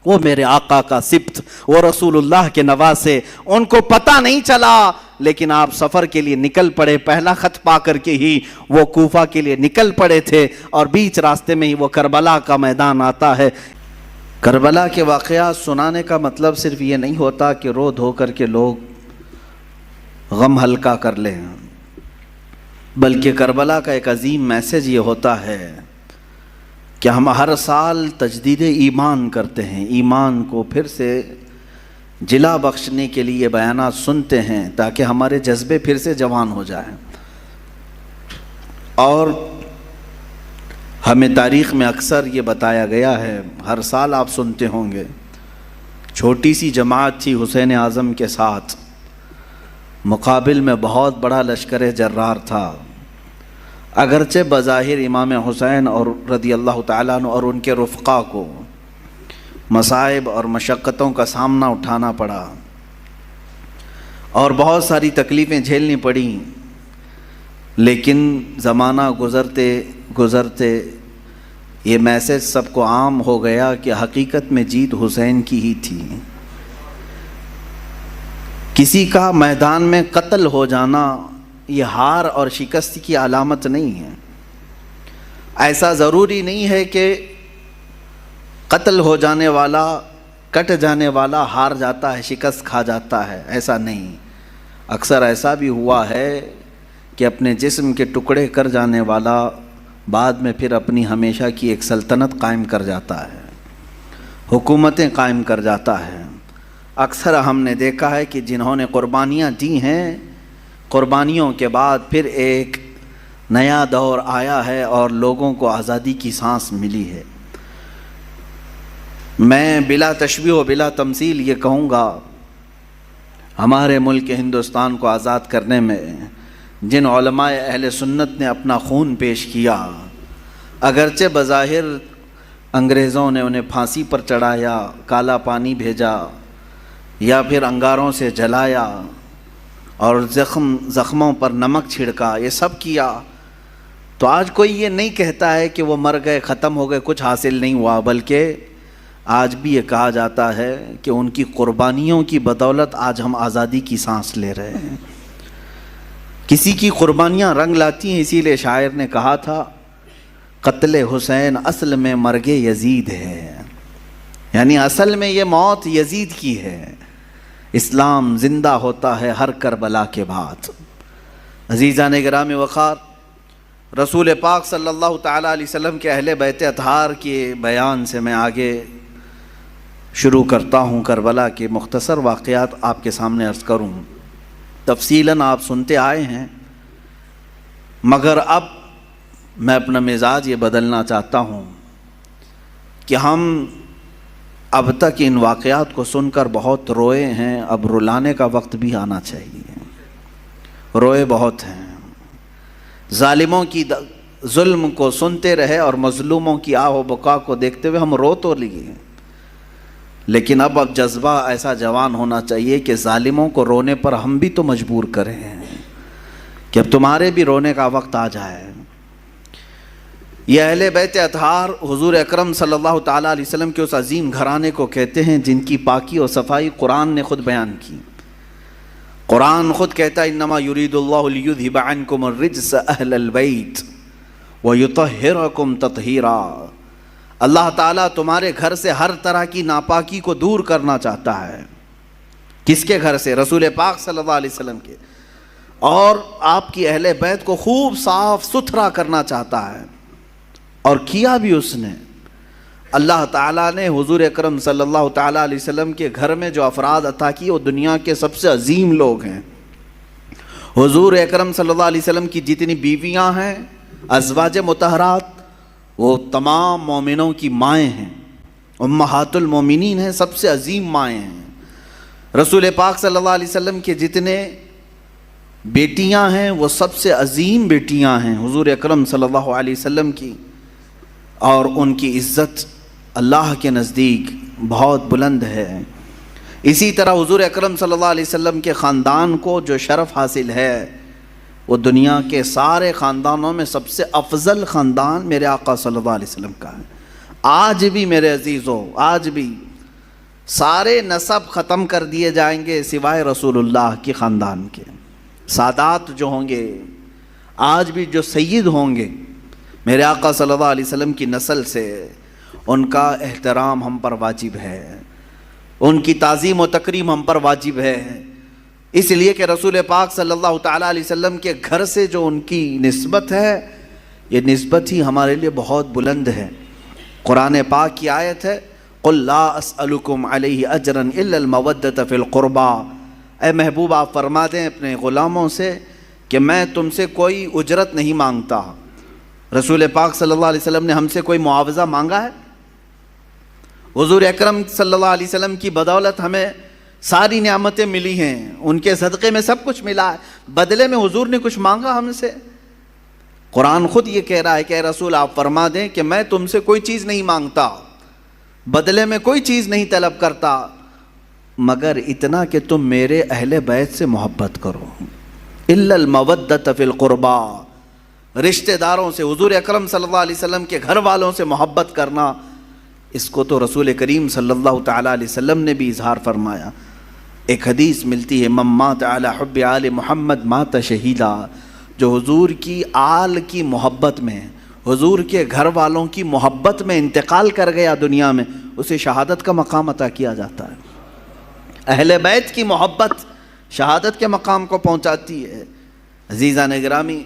وہ میرے آقا کا سبط، وہ رسول اللہ کے نواسے، ان کو پتہ نہیں چلا، لیکن آپ سفر کے لیے نکل پڑے۔ پہلا خط پا کر کے ہی وہ کوفہ کے لیے نکل پڑے تھے، اور بیچ راستے میں ہی وہ کربلا کا میدان آتا ہے۔ کربلا کے واقعات سنانے کا مطلب صرف یہ نہیں ہوتا کہ رو دھو کر کے لوگ غم ہلکا کر لیں، بلکہ کربلا کا ایک عظیم میسج یہ ہوتا ہے کہ ہم ہر سال تجدید ایمان کرتے ہیں، ایمان کو پھر سے جلا بخشنے کے لیے بیانات سنتے ہیں تاکہ ہمارے جذبے پھر سے جوان ہو جائیں۔ اور ہمیں تاریخ میں اکثر یہ بتایا گیا ہے، ہر سال آپ سنتے ہوں گے، چھوٹی سی جماعت تھی حسین اعظم کے ساتھ، مقابل میں بہت بڑا لشکر جرار تھا۔ اگرچہ بظاہر امام حسین اور رضی اللہ تعالیٰ عنہ اور ان کے رفقا کو مصائب اور مشقتوں کا سامنا اٹھانا پڑا اور بہت ساری تکلیفیں جھیلنی پڑیں، لیکن زمانہ گزرتے گزرتے یہ میسج سب کو عام ہو گیا کہ حقیقت میں جیت حسین کی ہی تھی۔ کسی کا میدان میں قتل ہو جانا یہ ہار اور شکست کی علامت نہیں ہے۔ ایسا ضروری نہیں ہے کہ قتل ہو جانے والا، کٹ جانے والا ہار جاتا ہے، شکست کھا جاتا ہے، ایسا نہیں۔ اکثر ایسا بھی ہوا ہے کہ اپنے جسم کے ٹکڑے کر جانے والا بعد میں پھر اپنی ہمیشہ کی ایک سلطنت قائم کر جاتا ہے، حکومتیں قائم کر جاتا ہے۔ اکثر ہم نے دیکھا ہے کہ جنہوں نے قربانیاں دی ہیں، قربانیوں کے بعد پھر ایک نیا دور آیا ہے اور لوگوں کو آزادی کی سانس ملی ہے۔ میں بلا تشبیہ و بلا تمثیل یہ کہوں گا، ہمارے ملک ہندوستان کو آزاد کرنے میں جن علماء اہل سنت نے اپنا خون پیش کیا، اگرچہ بظاہر انگریزوں نے انہیں پھانسی پر چڑھایا، کالا پانی بھیجا یا پھر انگاروں سے جلایا اور زخموں پر نمک چھڑکا، یہ سب کیا، تو آج کوئی یہ نہیں کہتا ہے کہ وہ مر گئے، ختم ہو گئے، کچھ حاصل نہیں ہوا، بلکہ آج بھی یہ کہا جاتا ہے کہ ان کی قربانیوں کی بدولت آج ہم آزادی کی سانس لے رہے ہیں۔ کسی کی قربانیاں رنگ لاتی ہیں، اسی لیے شاعر نے کہا تھا قتل حسین اصل میں مرگ یزید ہے، یعنی اصل میں یہ موت یزید کی ہے۔ اسلام زندہ ہوتا ہے ہر کربلا کے بعد۔ عزیزان گرامی وقار، رسول پاک صلی اللہ تعالیٰ علیہ وسلم کے اہل بیت اطہار کے بیان سے میں آگے شروع کرتا ہوں۔ کربلا کے مختصر واقعات آپ کے سامنے عرض کروں، تفصیلاً آپ سنتے آئے ہیں، مگر اب میں اپنا مزاج یہ بدلنا چاہتا ہوں کہ ہم اب تک ان واقعات کو سن کر بہت روئے ہیں، اب رلانے کا وقت بھی آنا چاہیے۔ روئے بہت ہیں، ظالموں کی ظلم کو سنتے رہے اور مظلوموں کی آہ و بکا کو دیکھتے ہوئے ہم رو تو لیے، لیکن اب جذبہ ایسا جوان ہونا چاہیے کہ ظالموں کو رونے پر ہم بھی تو مجبور کریں کہ اب تمہارے بھی رونے کا وقت آ جائے۔ یہ اہل بیت اطہار حضور اکرم صلی اللہ تعالیٰ علیہ وسلم کے اس عظیم گھرانے کو کہتے ہیں جن کی پاکی اور صفائی قرآن نے خود بیان کی۔ قرآن خود کہتا ہے انما یرید اللہ لیذھب عنکم الرجس اہل البیت ویطہرکم تطہیرا۔ اللہ تعالیٰ تمہارے گھر سے ہر طرح کی ناپاکی کو دور کرنا چاہتا ہے۔ کس کے گھر سے؟ رسول پاک صلی اللہ علیہ وسلم کے، اور آپ کی اہل بیت کو خوب صاف ستھرا کرنا چاہتا ہے، اور کیا بھی اس نے۔ اللہ تعالیٰ نے حضور اکرم صلی اللہ تعالیٰ علیہ وسلم کے گھر میں جو افراد عطا کی وہ دنیا کے سب سے عظیم لوگ ہیں۔ حضور اکرم صلی اللہ علیہ وسلم کی جتنی بیویاں ہیں ازواج مطہرات، وہ تمام مومنوں کی مائیں ہیں، امہات المومنین ہیں، سب سے عظیم مائیں ہیں۔ رسول پاک صلی اللہ علیہ وسلم کے جتنے بیٹیاں ہیں وہ سب سے عظیم بیٹیاں ہیں حضور اکرم صلی اللہ علیہ وسلم کی۔ اور ان کی عزت اللہ کے نزدیک بہت بلند ہے۔ اسی طرح حضور اکرم صلی اللہ علیہ وسلم کے خاندان کو جو شرف حاصل ہے وہ دنیا کے سارے خاندانوں میں سب سے افضل خاندان میرے آقا صلی اللہ علیہ وسلم کا ہے۔ آج بھی میرے عزیزو، آج بھی سارے نسب ختم کر دیے جائیں گے سوائے رسول اللہ کے خاندان کے۔ سادات جو ہوں گے، آج بھی جو سید ہوں گے میرے آقا صلی اللہ علیہ وسلم کی نسل سے، ان کا احترام ہم پر واجب ہے، ان کی تعظیم و تکریم ہم پر واجب ہے، اس لیے کہ رسول پاک صلی اللہ تعالیٰ علیہ وسلم کے گھر سے جو ان کی نسبت ہے، یہ نسبت ہی ہمارے لیے بہت بلند ہے۔ قرآن پاک کی آیت ہے قُلْ لَا أَسْأَلُكُمْ عَلَيْهِ أَجْرًا إِلَّا الْمَوَدَّةَ فِي الْقُرْبَى، اے محبوب آپ فرما دیں اپنے غلاموں سے کہ میں تم سے کوئی اجرت نہیں مانگتا۔ رسول پاک صلی اللہ علیہ وسلم نے ہم سے کوئی معاوضہ مانگا ہے؟ حضور اکرم صلی اللہ علیہ وسلم کی بدولت ہمیں ساری نعمتیں ملی ہیں، ان کے صدقے میں سب کچھ ملا ہے، بدلے میں حضور نے کچھ مانگا ہم سے؟ قرآن خود یہ کہہ رہا ہے کہ اے رسول آپ فرما دیں کہ میں تم سے کوئی چیز نہیں مانگتا، بدلے میں کوئی چیز نہیں طلب کرتا، مگر اتنا کہ تم میرے اہل بیت سے محبت کرو۔ الا المودۃ فی القربى، رشتہ داروں سے، حضور اکرم صلی اللہ علیہ وسلم کے گھر والوں سے محبت کرنا، اس کو تو رسول کریم صلی اللہ تعالیٰ علیہ وسلم نے بھی اظہار فرمایا۔ ایک حدیث ملتی ہے من مات علی حب آل محمد مات شہیدا، جو حضور کی آل کی محبت میں، حضور کے گھر والوں کی محبت میں انتقال کر گیا دنیا میں، اسے شہادت کا مقام عطا کیا جاتا ہے۔ اہل بیت کی محبت شہادت کے مقام کو پہنچاتی ہے۔ عزیزان گرامی،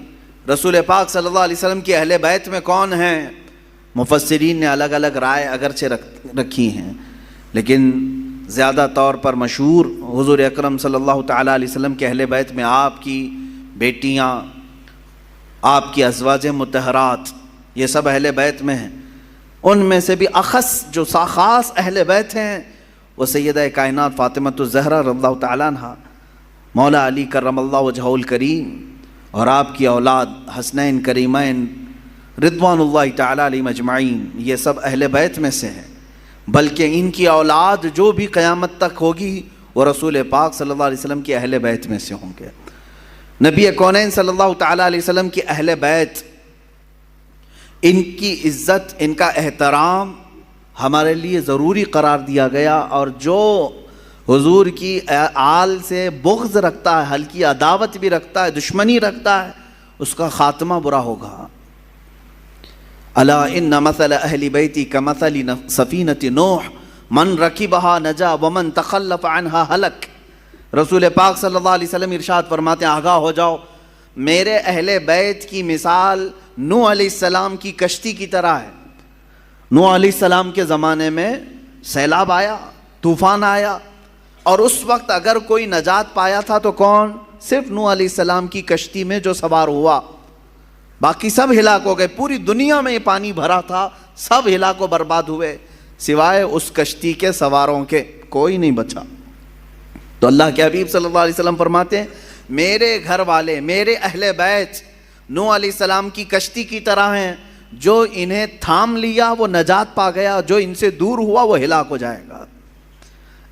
رسول پاک صلی اللہ علیہ وسلم کی اہل بیت میں کون ہیں؟ مفسرین نے الگ الگ رائے اگرچہ رکھی ہیں، لیکن زیادہ طور پر مشہور حضور اکرم صلی اللہ تعالیٰ علیہ وسلم کے اہل بیت میں آپ کی بیٹیاں، آپ کی ازواج مطہرات، یہ سب اہل بیت میں ہیں۔ ان میں سے بھی اخص جو خاص اہل بیت ہیں وہ سیدہ کائنات فاطمۃ الزہرا رضی اللہ تعالیٰ عنہا، مولا علی کرم اللہ وجہہ الکریم، اور آپ کی اولاد حسنین کریمین رضوان اللہ تعالیٰ علیہم اجمعین، یہ سب اہل بیت میں سے ہیں۔ بلکہ ان کی اولاد جو بھی قیامت تک ہوگی وہ رسول پاک صلی اللہ علیہ وسلم کی اہل بیت میں سے ہوں گے۔ نبی کونین صلی اللہ تعالیٰ علیہ وسلم کی اہل بیت، ان کی عزت، ان کا احترام ہمارے لیے ضروری قرار دیا گیا، اور جو حضور کی آل سے بغض رکھتا ہے، ہلکی عداوت بھی رکھتا ہے، دشمنی رکھتا ہے، اس کا خاتمہ برا ہوگا۔ الا ان مثل اہل بیتی کمثل سفینۃ نوح من رکبها نجا ومن تخلف عنها ہلک۔ رسول پاک صلی اللہ علیہ وسلم ارشاد فرماتے ہیں آگاہ ہو جاؤ، میرے اہل بیت کی مثال نوح علیہ السلام کی کشتی کی طرح ہے۔ نوح علیہ السلام کے زمانے میں سیلاب آیا، طوفان آیا، اور اس وقت اگر کوئی نجات پایا تھا تو کون؟ صرف نوح علیہ السلام کی کشتی میں جو سوار ہوا، باقی سب ہلاک ہو گئے۔ پوری دنیا میں یہ پانی بھرا تھا، سب ہلاک و برباد ہوئے، سوائے اس کشتی کے سواروں کے کوئی نہیں بچا۔ تو اللہ کے حبیب صلی اللہ علیہ وسلم فرماتے ہیں میرے گھر والے، میرے اہل بیت نوح علیہ السلام کی کشتی کی طرح ہیں، جو انہیں تھام لیا وہ نجات پا گیا، جو ان سے دور ہوا وہ ہلاک ہو جائے گا۔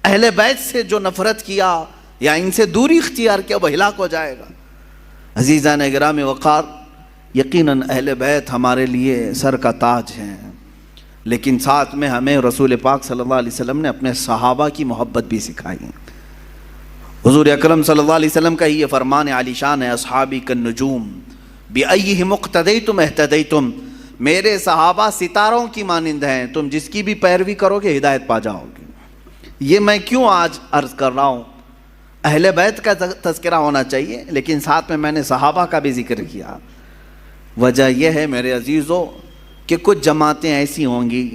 اہل بیت سے جو نفرت کیا یا ان سے دوری اختیار کیا وہ ہلاک ہو جائے گا۔ عزیزان گرامی وقار، یقیناً اہل بیت ہمارے لیے سر کا تاج ہیں، لیکن ساتھ میں ہمیں رسول پاک صلی اللہ علیہ وسلم نے اپنے صحابہ کی محبت بھی سکھائی۔ حضور اکرم صلی اللہ علیہ وسلم کا یہ فرمان عالی شان ہے، اصحابی کالنجوم بأیہم اقتدیتم اہتدیتم، میرے صحابہ ستاروں کی مانند ہیں، تم جس کی بھی پیروی کرو گے ہدایت پا جاؤ گے۔ یہ میں کیوں آج عرض کر رہا ہوں؟ اہل بیت کا تذکرہ ہونا چاہیے، لیکن ساتھ میں نے صحابہ کا بھی ذکر کیا۔ وجہ یہ ہے میرے عزیزو کہ کچھ جماعتیں ایسی ہوں گی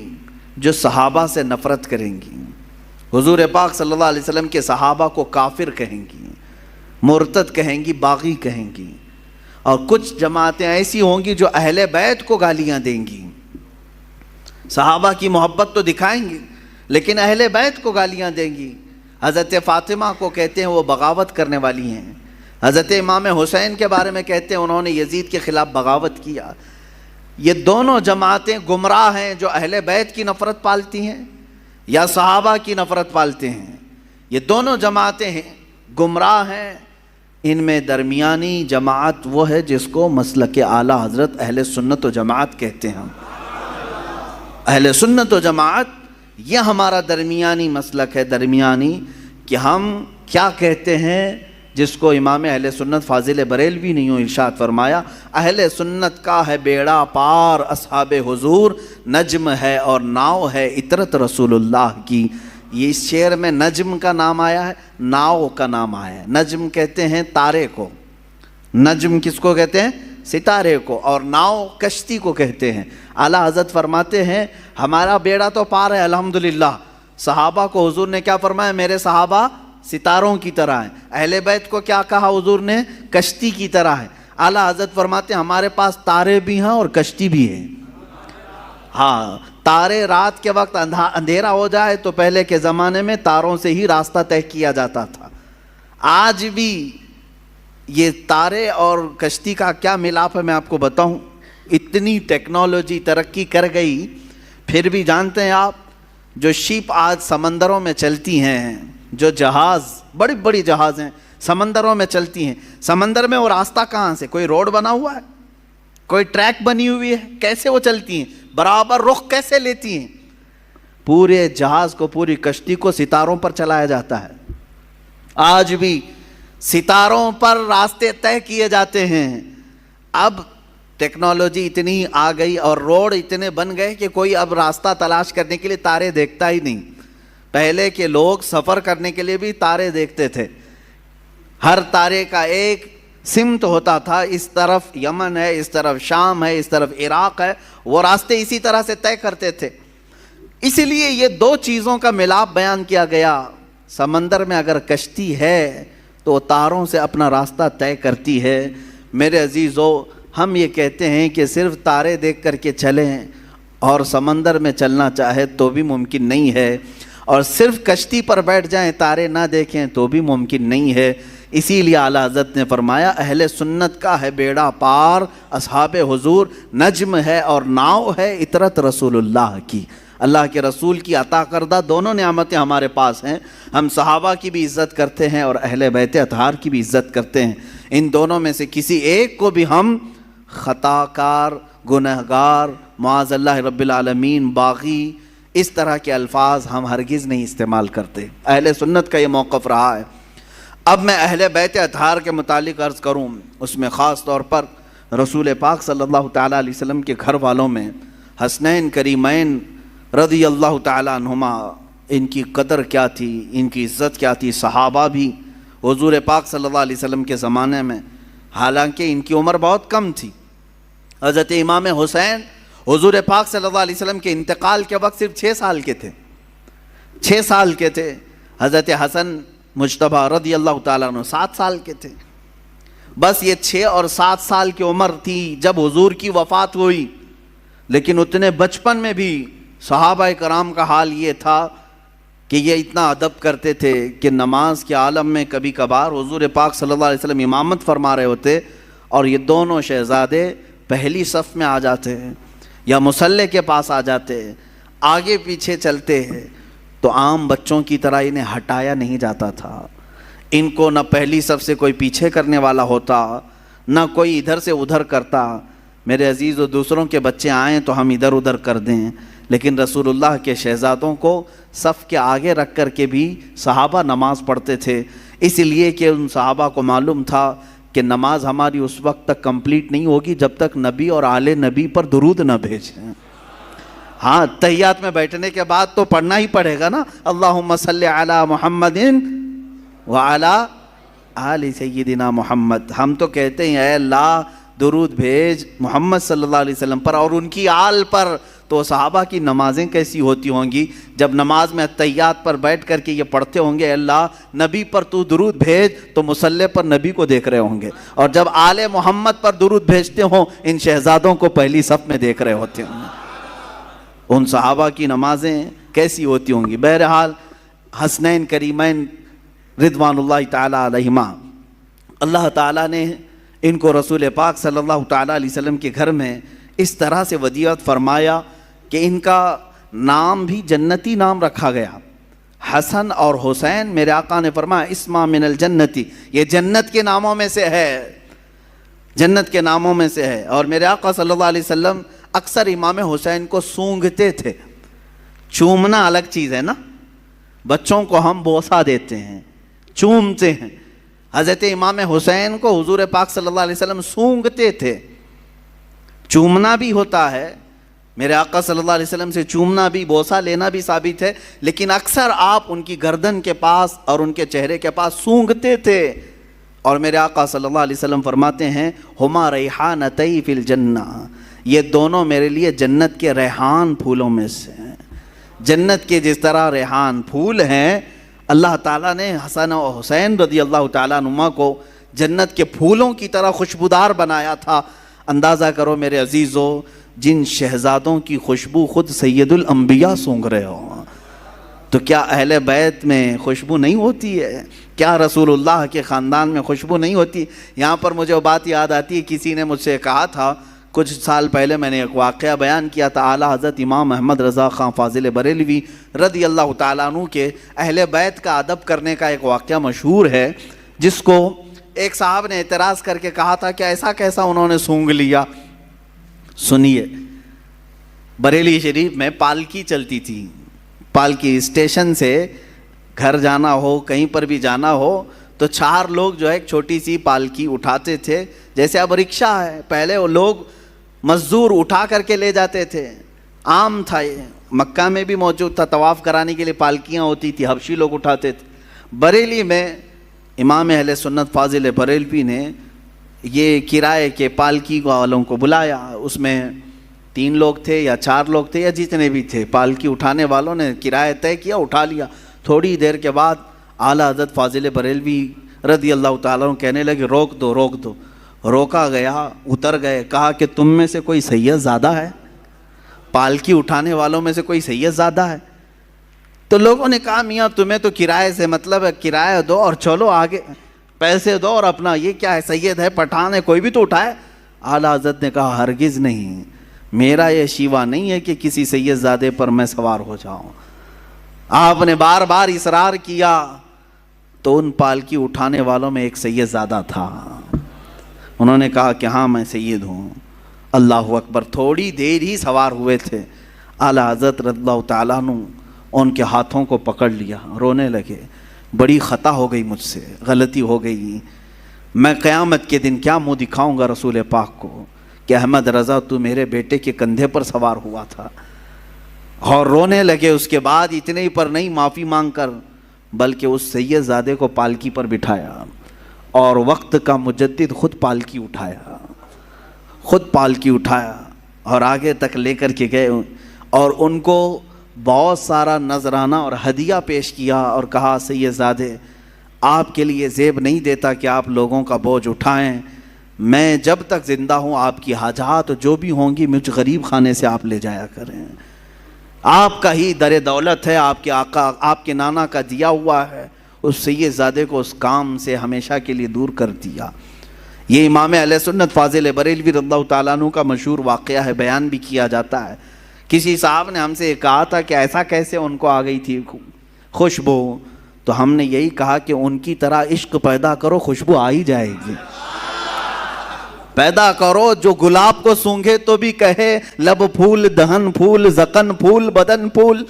جو صحابہ سے نفرت کریں گی، حضور پاک صلی اللہ علیہ وسلم کے صحابہ کو کافر کہیں گی، مرتد کہیں گی، باغی کہیں گی، اور کچھ جماعتیں ایسی ہوں گی جو اہل بیت کو گالیاں دیں گی۔ صحابہ کی محبت تو دکھائیں گی لیکن اہل بیت کو گالیاں دیں گی۔ حضرت فاطمہ کو کہتے ہیں وہ بغاوت کرنے والی ہیں، حضرت امام حسین کے بارے میں کہتے ہیں انہوں نے یزید کے خلاف بغاوت کیا۔ یہ دونوں جماعتیں گمراہ ہیں جو اہل بیت کی نفرت پالتی ہیں یا صحابہ کی نفرت پالتے ہیں. یہ دونوں جماعتیں ہیں گمراہ ہیں. ان میں درمیانی جماعت وہ ہے جس کو مسلک اعلی حضرت اہل سنت و جماعت کہتے ہیں. اہل سنت و جماعت یہ ہمارا درمیانی مسلک ہے. درمیانی کہ ہم کیا کہتے ہیں جس کو امام اہل سنت فاضل بریلوی نے یوں ارشاد فرمایا, اہل سنت کا ہے بیڑا پار اصحاب حضور, نجم ہے اور ناؤ ہے اطرت رسول اللہ کی. یہ اس شعر میں نجم کا نام آیا ہے, ناؤ کا نام آیا ہے. نجم کہتے ہیں تارے کو, نجم کس کو کہتے ہیں؟ ستارے کو. اور ناؤ کشتی کو کہتے ہیں. اعلیٰ حضرت فرماتے ہیں ہمارا بیڑا تو پار ہے الحمدللہ. صحابہ کو حضور نے کیا فرمایا؟ میرے صحابہ ستاروں کی طرح ہیں. اہل بیت کو کیا کہا حضور نے؟ کشتی کی طرح ہے. اعلیٰ حضرت فرماتے ہیں ہمارے پاس تارے بھی ہیں اور کشتی بھی ہے. ہاں, تارے رات کے وقت اندھیرا ہو جائے تو پہلے کے زمانے میں تاروں سے ہی راستہ طے کیا جاتا تھا. آج بھی یہ تارے اور کشتی کا کیا ملاپ ہے میں آپ کو بتاؤں. اتنی ٹیکنالوجی ترقی کر گئی, پھر بھی جانتے ہیں آپ جو شپ آج سمندروں میں چلتی ہیں, جو جہاز بڑی بڑی جہاز ہیں سمندروں میں چلتی ہیں, سمندر میں وہ راستہ کہاں سے؟ کوئی روڈ بنا ہوا ہے, کوئی ٹریک بنی ہوئی ہے؟ کیسے وہ چلتی ہیں؟ برابر رخ کیسے لیتی ہیں؟ پورے جہاز کو, پوری کشتی کو ستاروں پر چلایا جاتا ہے. آج بھی ستاروں پر راستے طے کیے جاتے ہیں. اب ٹیکنالوجی اتنی آ گئی اور روڈ اتنے بن گئے کہ کوئی اب راستہ تلاش کرنے کے لیے تارے دیکھتا ہی نہیں. پہلے کے لوگ سفر کرنے کے لیے بھی تارے دیکھتے تھے. ہر تارے کا ایک سمت ہوتا تھا, اس طرف یمن ہے, اس طرف شام ہے, اس طرف عراق ہے, وہ راستے اسی طرح سے طے کرتے تھے. اسی لیے یہ دو چیزوں کا ملاپ بیان کیا گیا. سمندر میں اگر کشتی ہے تو تاروں سے اپنا راستہ طے کرتی ہے. میرے عزیزو, ہم یہ کہتے ہیں کہ صرف تارے دیکھ کر کے چلیں اور سمندر میں چلنا چاہے تو بھی ممکن نہیں ہے, اور صرف کشتی پر بیٹھ جائیں تارے نہ دیکھیں تو بھی ممکن نہیں ہے. اسی لیے اعلیٰ حضرت نے فرمایا اہل سنت کا ہے بیڑا پار اصحاب حضور, نجم ہے اور ناؤ ہے اطرت رسول اللہ کی. اللہ کے رسول کی عطا کردہ دونوں نعمتیں ہمارے پاس ہیں. ہم صحابہ کی بھی عزت کرتے ہیں اور اہل بیت اطہار کی بھی عزت کرتے ہیں. ان دونوں میں سے کسی ایک کو بھی ہم خطا کار, گنہگار, معاذ اللہ رب العالمین, باغی, اس طرح کے الفاظ ہم ہرگز نہیں استعمال کرتے. اہل سنت کا یہ موقف رہا ہے. اب میں اہل بیت اطہار کے متعلق عرض کروں, اس میں خاص طور پر رسول پاک صلی اللہ تعالیٰ علیہ وسلم کے گھر والوں میں حسنین کریمین رضی اللہ تعالیٰ عنہما, ان کی قدر کیا تھی, ان کی عزت کیا تھی. صحابہ بھی حضور پاک صلی اللہ علیہ وسلم کے زمانے میں, حالانکہ ان کی عمر بہت کم تھی. حضرت امام حسین حضور پاک صلی اللہ علیہ وسلم کے انتقال کے وقت صرف 6 سال کے تھے, 6 سال کے تھے. حضرت حسن مجتبیٰ رضی اللہ تعالیٰ عنہ 7 سال کے تھے. بس یہ 6 اور 7 سال کی عمر تھی جب حضور کی وفات ہوئی. لیکن اتنے بچپن میں بھی صحابہ کرام کا حال یہ تھا کہ یہ اتنا ادب کرتے تھے کہ نماز کے عالم میں کبھی کبھار حضور پاک صلی اللہ علیہ وسلم امامت فرما رہے ہوتے اور یہ دونوں شہزادے پہلی صف میں آ جاتے ہیں یا مصلی کے پاس آ جاتے ہیں, آگے پیچھے چلتے ہیں, تو عام بچوں کی طرح انہیں ہٹایا نہیں جاتا تھا. ان کو نہ پہلی صف سے کوئی پیچھے کرنے والا ہوتا, نہ کوئی ادھر سے ادھر کرتا. میرے عزیز و دوسروں کے بچے آئیں تو ہم ادھر ادھر کر دیں, لیکن رسول اللہ کے شہزادوں کو صف کے آگے رکھ کر کے بھی صحابہ نماز پڑھتے تھے. اس لیے کہ ان صحابہ کو معلوم تھا کہ نماز ہماری اس وقت تک کمپلیٹ نہیں ہوگی جب تک نبی اور آل نبی پر درود نہ بھیجیں. ہاں, تحیات میں بیٹھنے کے بعد تو پڑھنا ہی پڑے گا نا, اللہم صلی علی محمد وعلی آل سیدنا محمد. ہم تو کہتے ہیں اے اللہ درود بھیج محمد صلی اللہ علیہ وسلم پر اور ان کی آل پر. تو صحابہ کی نمازیں کیسی ہوتی ہوں گی جب نماز میں تحیات پر بیٹھ کر کے یہ پڑھتے ہوں گے اے اللہ نبی پر تو درود بھیج, تو مصلی پر نبی کو دیکھ رہے ہوں گے, اور جب آل محمد پر درود بھیجتے ہوں ان شہزادوں کو پہلی صف میں دیکھ رہے ہوتے ہوں. ان صحابہ کی نمازیں کیسی ہوتی ہوں گی. بہرحال حسنین کریمین رضوان اللہ تعالیٰ علیہما, اللہ تعالیٰ نے ان کو رسول پاک صلی اللہ تعالیٰ علیہ وسلم کے گھر میں اس طرح سے ودیعت فرمایا کہ ان کا نام بھی جنتی نام رکھا گیا. حسن اور حسین میرے آقا نے فرمایا اسما من الجنتی، یہ جنت کے ناموں میں سے ہے، جنت کے ناموں میں سے ہے. اور میرے آقا صلی اللہ علیہ وسلم اکثر امام حسین کو سونگھتے تھے. چومنا الگ چیز ہے نا، بچوں کو ہم بوسہ دیتے ہیں، چومتے ہیں. حضرت امام حسین کو حضور پاک صلی اللہ علیہ وسلم سونگھتے تھے. چومنا بھی ہوتا ہے، میرے آقا صلی اللہ علیہ وسلم سے چومنا بھی، بوسہ لینا بھی ثابت ہے، لیکن اکثر آپ ان کی گردن کے پاس اور ان کے چہرے کے پاس سونگھتے تھے. اور میرے آقا صلی اللہ علیہ وسلم فرماتے ہیں ہما ریحانتی فی الجنہ، یہ دونوں میرے لیے جنت کے ریحان پھولوں میں سے ہیں. جنت کے جس طرح ریحان پھول ہیں، اللہ تعالیٰ نے حسن و حسین رضی اللہ تعالیٰ عنہما کو جنت کے پھولوں کی طرح خوشبودار بنایا تھا. اندازہ کرو میرے عزیزو، جن شہزادوں کی خوشبو خود سید الانبیاء سونگھ رہے ہو، تو کیا اہل بیت میں خوشبو نہیں ہوتی ہے؟ کیا رسول اللہ کے خاندان میں خوشبو نہیں ہوتی؟ یہاں پر مجھے وہ بات یاد آتی ہے، کسی نے مجھ سے کہا تھا کچھ سال پہلے، میں نے ایک واقعہ بیان کیا تھا، اعلیٰ حضرت امام احمد رضا خان فاضل بریلوی رضی اللہ تعالیٰ عنہ کے اہل بیت کا ادب کرنے کا ایک واقعہ مشہور ہے، جس کو ایک صاحب نے اعتراض کر کے کہا تھا کہ ایسا کیسا انہوں نے سونگھ لیا. سنیے، بریلی شریف میں پالکی چلتی تھی. پالکی اسٹیشن سے گھر جانا ہو، کہیں پر بھی جانا ہو، تو 4 لوگ جو ہے ایک چھوٹی سی پالکی اٹھاتے تھے. جیسے اب رکشہ ہے، پہلے وہ لوگ مزدور اٹھا کر کے لے جاتے تھے. عام تھا، یہ مکہ میں بھی موجود تھا، طواف کرانے کے لیے پالکیاں ہوتی تھی، حبشی لوگ اٹھاتے تھے. بریلی میں امام اہل سنت فاضل بریلوی نے یہ کرائے کے پالکی والوں کو بلایا. اس میں 3 لوگ تھے یا 4 لوگ تھے یا جتنے بھی تھے، پالکی اٹھانے والوں نے کرایہ طے کیا، اٹھا لیا. تھوڑی دیر کے بعد اعلیٰ حضرت فاضل بریلوی رضی اللہ تعالیٰ عنہ کہنے لگے روک دو روک دو. روکا گیا، اتر گئے، کہا کہ تم میں سے کوئی سید زادہ ہے؟ پالکی اٹھانے والوں میں سے کوئی سید زادہ ہے؟ تو لوگوں نے کہا میاں تمہیں تو کرائے سے مطلب ہے، کرایہ دو اور چلو آگے، پیسے دو اور اپنا، یہ کیا ہے، سید ہے، پٹھان ہے، کوئی بھی تو اٹھائے. اعلیٰ حضرت نے کہا ہرگز نہیں، میرا یہ شیوا نہیں ہے کہ کسی سید زادے پر میں سوار ہو جاؤں. آپ نے بار بار اصرار کیا تو ان پالکی اٹھانے والوں میں ایک سید زادہ تھا. انہوں نے کہا کہ ہاں میں سید ہوں. اللہ اکبر. تھوڑی دیر ہی سوار ہوئے تھے، اعلیٰ حضرت رضی اللہ تعالیٰ عنہ ان کے ہاتھوں کو پکڑ لیا، رونے لگے. بڑی خطا ہو گئی مجھ سے، غلطی ہو گئی، میں قیامت کے دن کیا منہ دکھاؤں گا رسول پاک کو کہ احمد رضا تو میرے بیٹے کے کندھے پر سوار ہوا تھا. اور رونے لگے. اس کے بعد اتنے ہی پر نہیں، معافی مانگ کر، بلکہ اس سید زادے کو پالکی پر بٹھایا اور وقت کا مجدد خود پالکی اٹھایا، خود پالکی اٹھایا اور آگے تک لے کر کے گئے اور ان کو بہت سارا نذرانہ اور ہدیہ پیش کیا اور کہا سید زادے آپ کے لیے زیب نہیں دیتا کہ آپ لوگوں کا بوجھ اٹھائیں، میں جب تک زندہ ہوں آپ کی حاجات جو بھی ہوں گی مجھ غریب خانے سے آپ لے جایا کریں. آپ کا ہی در دولت ہے، آپ کے آقا، آپ کے نانا کا دیا ہوا ہے. اس سید زادے کو اس کام سے ہمیشہ کے لیے دور کر دیا. یہ امام اہل سنت فاضل بریلوی رضی اللہ تعالیٰ عنہ کا مشہور واقعہ ہے، بیان بھی کیا جاتا ہے. کسی صاحب نے ہم سے کہا تھا کہ ایسا کیسے ان کو آ گئی تھی خوشبو، تو ہم نے یہی کہا کہ ان کی طرح عشق پیدا کرو، خوشبو آ ہی جائے گی. پیدا کرو جو گلاب کو سونگھے تو بھی کہے لب پھول، دہن پھول، زکن پھول، بدن پھول.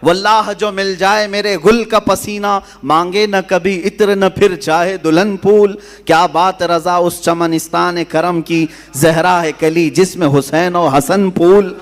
واللہ جو مل جائے میرے گل کا پسینہ، مانگے نہ کبھی عطر نہ پھر چاہے دلہن پھول. کیا بات رضا اس چمنستان کرم کی، زہرا ہے کلی جس میں حسین و حسن پھول.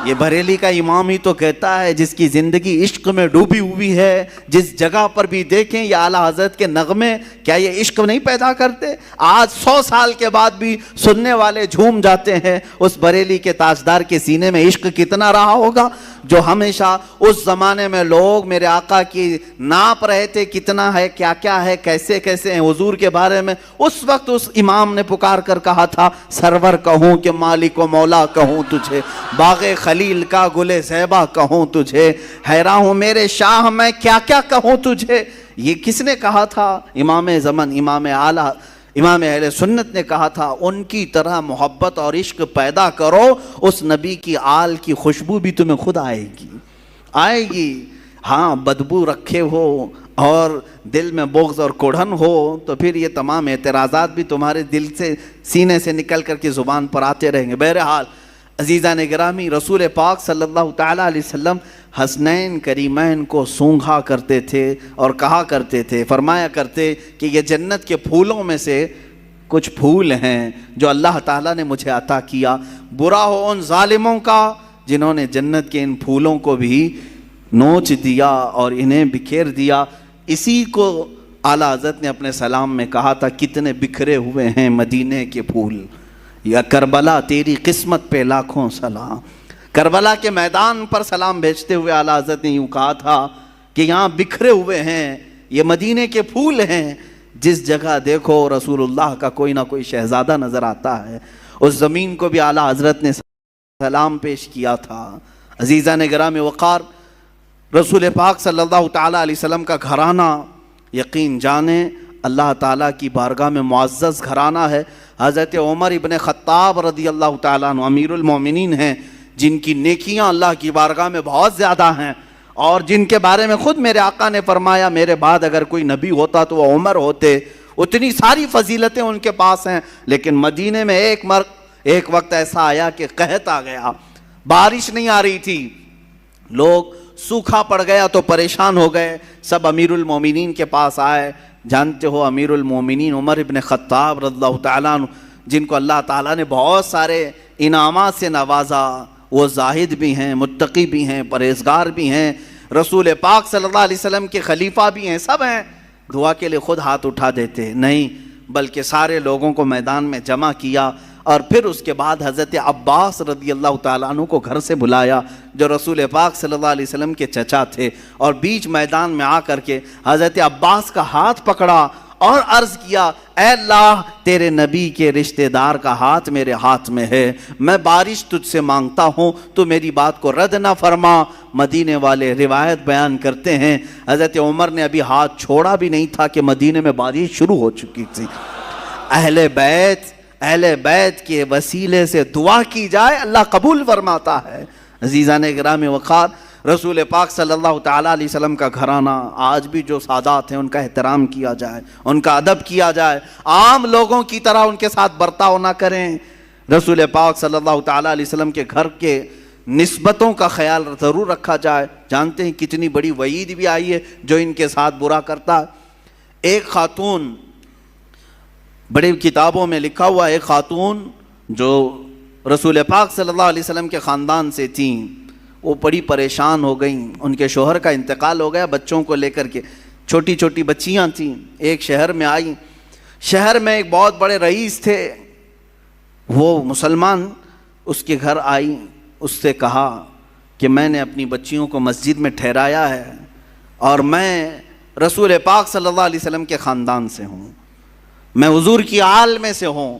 یہ بریلی کا امام ہی تو کہتا ہے جس کی زندگی عشق میں ڈوبی ہوئی ہے، جس جگہ پر بھی دیکھیں یہ اعلیٰ حضرت کے نغمے کیا یہ عشق نہیں پیدا کرتے؟ آج 100 سال کے بعد بھی سننے والے جھوم جاتے ہیں. اس بریلی کے تاجدار کے سینے میں عشق کتنا رہا ہوگا جو ہمیشہ اس زمانے میں لوگ میرے آقا کی ناپ رہے تھے کتنا ہے، کیا کیا ہے، کیسے کیسے ہیں حضور کے بارے میں. اس وقت اس امام نے پکار کر کہا تھا سرور کہوں کہ مالک و مولا کہوں تجھے، باغ خلیل کا گل زیبا کہوں تجھے، حیران ہوں میرے شاہ میں کیا کیا کہوں تجھے. یہ کس نے کہا تھا؟ امام زمن، امام اعلیٰ امام اہل سنت نے کہا تھا ان کی طرح محبت اور عشق پیدا کرو، اس نبی کی آل کی خوشبو بھی تمہیں خود آئے گی۔ ہاں بدبو رکھے ہو اور دل میں بغض اور کڑھن ہو تو پھر یہ تمام اعتراضات بھی تمہارے دل سے سینے سے نکل کر کے زبان پر آتے رہیں گے۔ بہرحال عزیزان گرامی، رسول پاک صلی اللہ تعالیٰ علیہ وسلم حسنین کریمین کو سونگھا کرتے تھے اور کہا کرتے تھے، فرمایا کرتے کہ یہ جنت کے پھولوں میں سے کچھ پھول ہیں جو اللہ تعالیٰ نے مجھے عطا کیا، برا ہو ان ظالموں کا جنہوں نے جنت کے ان پھولوں کو بھی نوچ دیا اور انہیں بکھیر دیا۔ اسی کو اعلیٰ حضرت نے اپنے سلام میں کہا تھا، کتنے بکھرے ہوئے ہیں مدینے کے پھول، یا کربلا تیری قسمت پہ لاکھوں سلام۔ کربلا کے میدان پر سلام بھیجتے ہوئے اعلیٰ حضرت نے یوں کہا تھا کہ یہاں بکھرے ہوئے ہیں، یہ مدینے کے پھول ہیں، جس جگہ دیکھو رسول اللہ کا کوئی نہ کوئی شہزادہ نظر آتا ہے۔ اس زمین کو بھی اعلیٰ حضرت نے سلام پیش کیا تھا۔ عزیزان گرامی وقار، رسول پاک صلی اللہ تعالیٰ علیہ وسلم کا گھرانہ یقین جانیں اللہ تعالیٰ کی بارگاہ میں معزز گھرانہ ہے۔ حضرت عمر ابن خطاب رضی اللہ تعالیٰ عنہ امیر المومنین ہیں، جن کی نیکیاں اللہ کی بارگاہ میں بہت زیادہ ہیں، اور جن کے بارے میں خود میرے آقا نے فرمایا میرے بعد اگر کوئی نبی ہوتا تو وہ عمر ہوتے، اتنی ساری فضیلتیں ان کے پاس ہیں۔ لیکن مدینے میں ایک وقت ایسا آیا کہ قحط آ گیا، بارش نہیں آ رہی تھی، لوگ سوکھا پڑ گیا تو پریشان ہو گئے، سب امیر المومنین کے پاس آئے۔ جانتے ہو امیر المومنین عمر ابن خطاب رضی اللہ تعالیٰ عنہ، جن کو اللہ تعالیٰ نے بہت سارے انعامات سے نوازا، وہ زاہد بھی ہیں، متقی بھی ہیں، پرہیزگار بھی ہیں، رسول پاک صلی اللہ علیہ وسلم کے خلیفہ بھی ہیں، سب ہیں۔ دعا کے لیے خود ہاتھ اٹھا دیتے نہیں، بلکہ سارے لوگوں کو میدان میں جمع کیا، اور پھر اس کے بعد حضرت عباس رضی اللہ تعالیٰ عنہ کو گھر سے بلایا، جو رسول پاک صلی اللہ علیہ وسلم کے چچا تھے، اور بیچ میدان میں آ کر کے حضرت عباس کا ہاتھ پکڑا اور عرض کیا، اے اللہ تیرے نبی کے رشتہ دار کا ہاتھ میرے ہاتھ میں ہے، میں بارش تجھ سے مانگتا ہوں، تو میری بات کو رد نہ فرما۔ مدینے والے روایت بیان کرتے ہیں حضرت عمر نے ابھی ہاتھ چھوڑا بھی نہیں تھا کہ مدینے میں بارش شروع ہو چکی تھی۔ اہل بیت کے وسیلے سے دعا کی جائے اللہ قبول فرماتا ہے۔ عزیزان گرامی وقار، رسول پاک صلی اللہ تعالیٰ علیہ وسلم کا گھرانہ آج بھی جو سادات ہیں ان کا احترام کیا جائے، ان کا ادب کیا جائے، عام لوگوں کی طرح ان کے ساتھ برتاؤ نہ کریں۔ رسول پاک صلی اللہ تعالیٰ علیہ وسلم کے گھر کے نسبتوں کا خیال ضرور رکھا جائے۔ جانتے ہیں کتنی بڑی وعید بھی آئی ہے جو ان کے ساتھ برا کرتا ہے۔ ایک خاتون، بڑی کتابوں میں لکھا ہوا ایک خاتون جو رسول پاک صلی اللہ علیہ وسلم کے خاندان سے تھیں، وہ بڑی پریشان ہو گئیں، ان کے شوہر کا انتقال ہو گیا، بچوں کو لے کر کے چھوٹی چھوٹی بچیاں تھیں، ایک شہر میں آئیں۔ شہر میں ایک بہت بڑے رئیس تھے، وہ مسلمان، اس کے گھر آئی، اس سے کہا کہ میں نے اپنی بچیوں کو مسجد میں ٹھہرایا ہے اور میں رسول پاک صلی اللہ علیہ وسلم کے خاندان سے ہوں، میں حضور کی آل میں سے ہوں،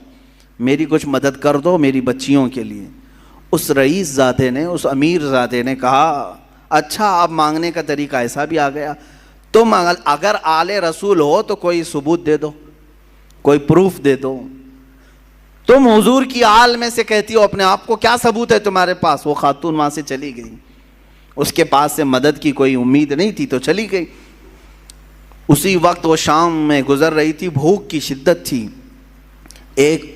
میری کچھ مدد کر دو میری بچیوں کے لیے۔ اس رئیس زادے نے، اس امیر زادے نے کہا اچھا اب مانگنے کا طریقہ ایسا بھی آ گیا، تم اگر آل رسول ہو تو کوئی ثبوت دے دو، کوئی پروف دے دو، تم حضور کی آل میں سے کہتی ہو اپنے آپ کو، کیا ثبوت ہے تمہارے پاس؟ وہ خاتون وہاں سے چلی گئی، اس کے پاس سے مدد کی کوئی امید نہیں تھی تو چلی گئی۔ اسی وقت وہ شام میں گزر رہی تھی، بھوک کی شدت تھی، ایک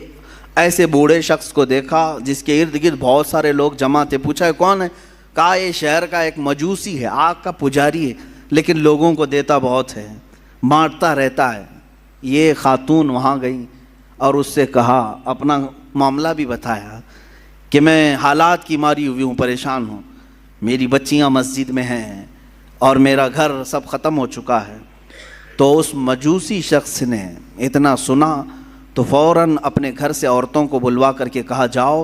ایسے بوڑھے شخص کو دیکھا جس کے ارد گرد بہت سارے لوگ جمع تھے، پوچھا کون ہے؟ کہا یہ شہر کا ایک مجوسی ہے، آگ کا پجاری ہے، لیکن لوگوں کو دیتا بہت ہے، بانٹتا رہتا ہے۔ یہ خاتون وہاں گئی اور اس سے کہا، اپنا معاملہ بھی بتایا کہ میں حالات کی ماری ہوئی ہوں، پریشان ہوں، میری بچیاں مسجد میں ہیں اور میرا گھر سب ختم ہو چکا ہے۔ تو اس مجوسی شخص نے اتنا سنا تو فوراً اپنے گھر سے عورتوں کو بلوا کر کے کہا، جاؤ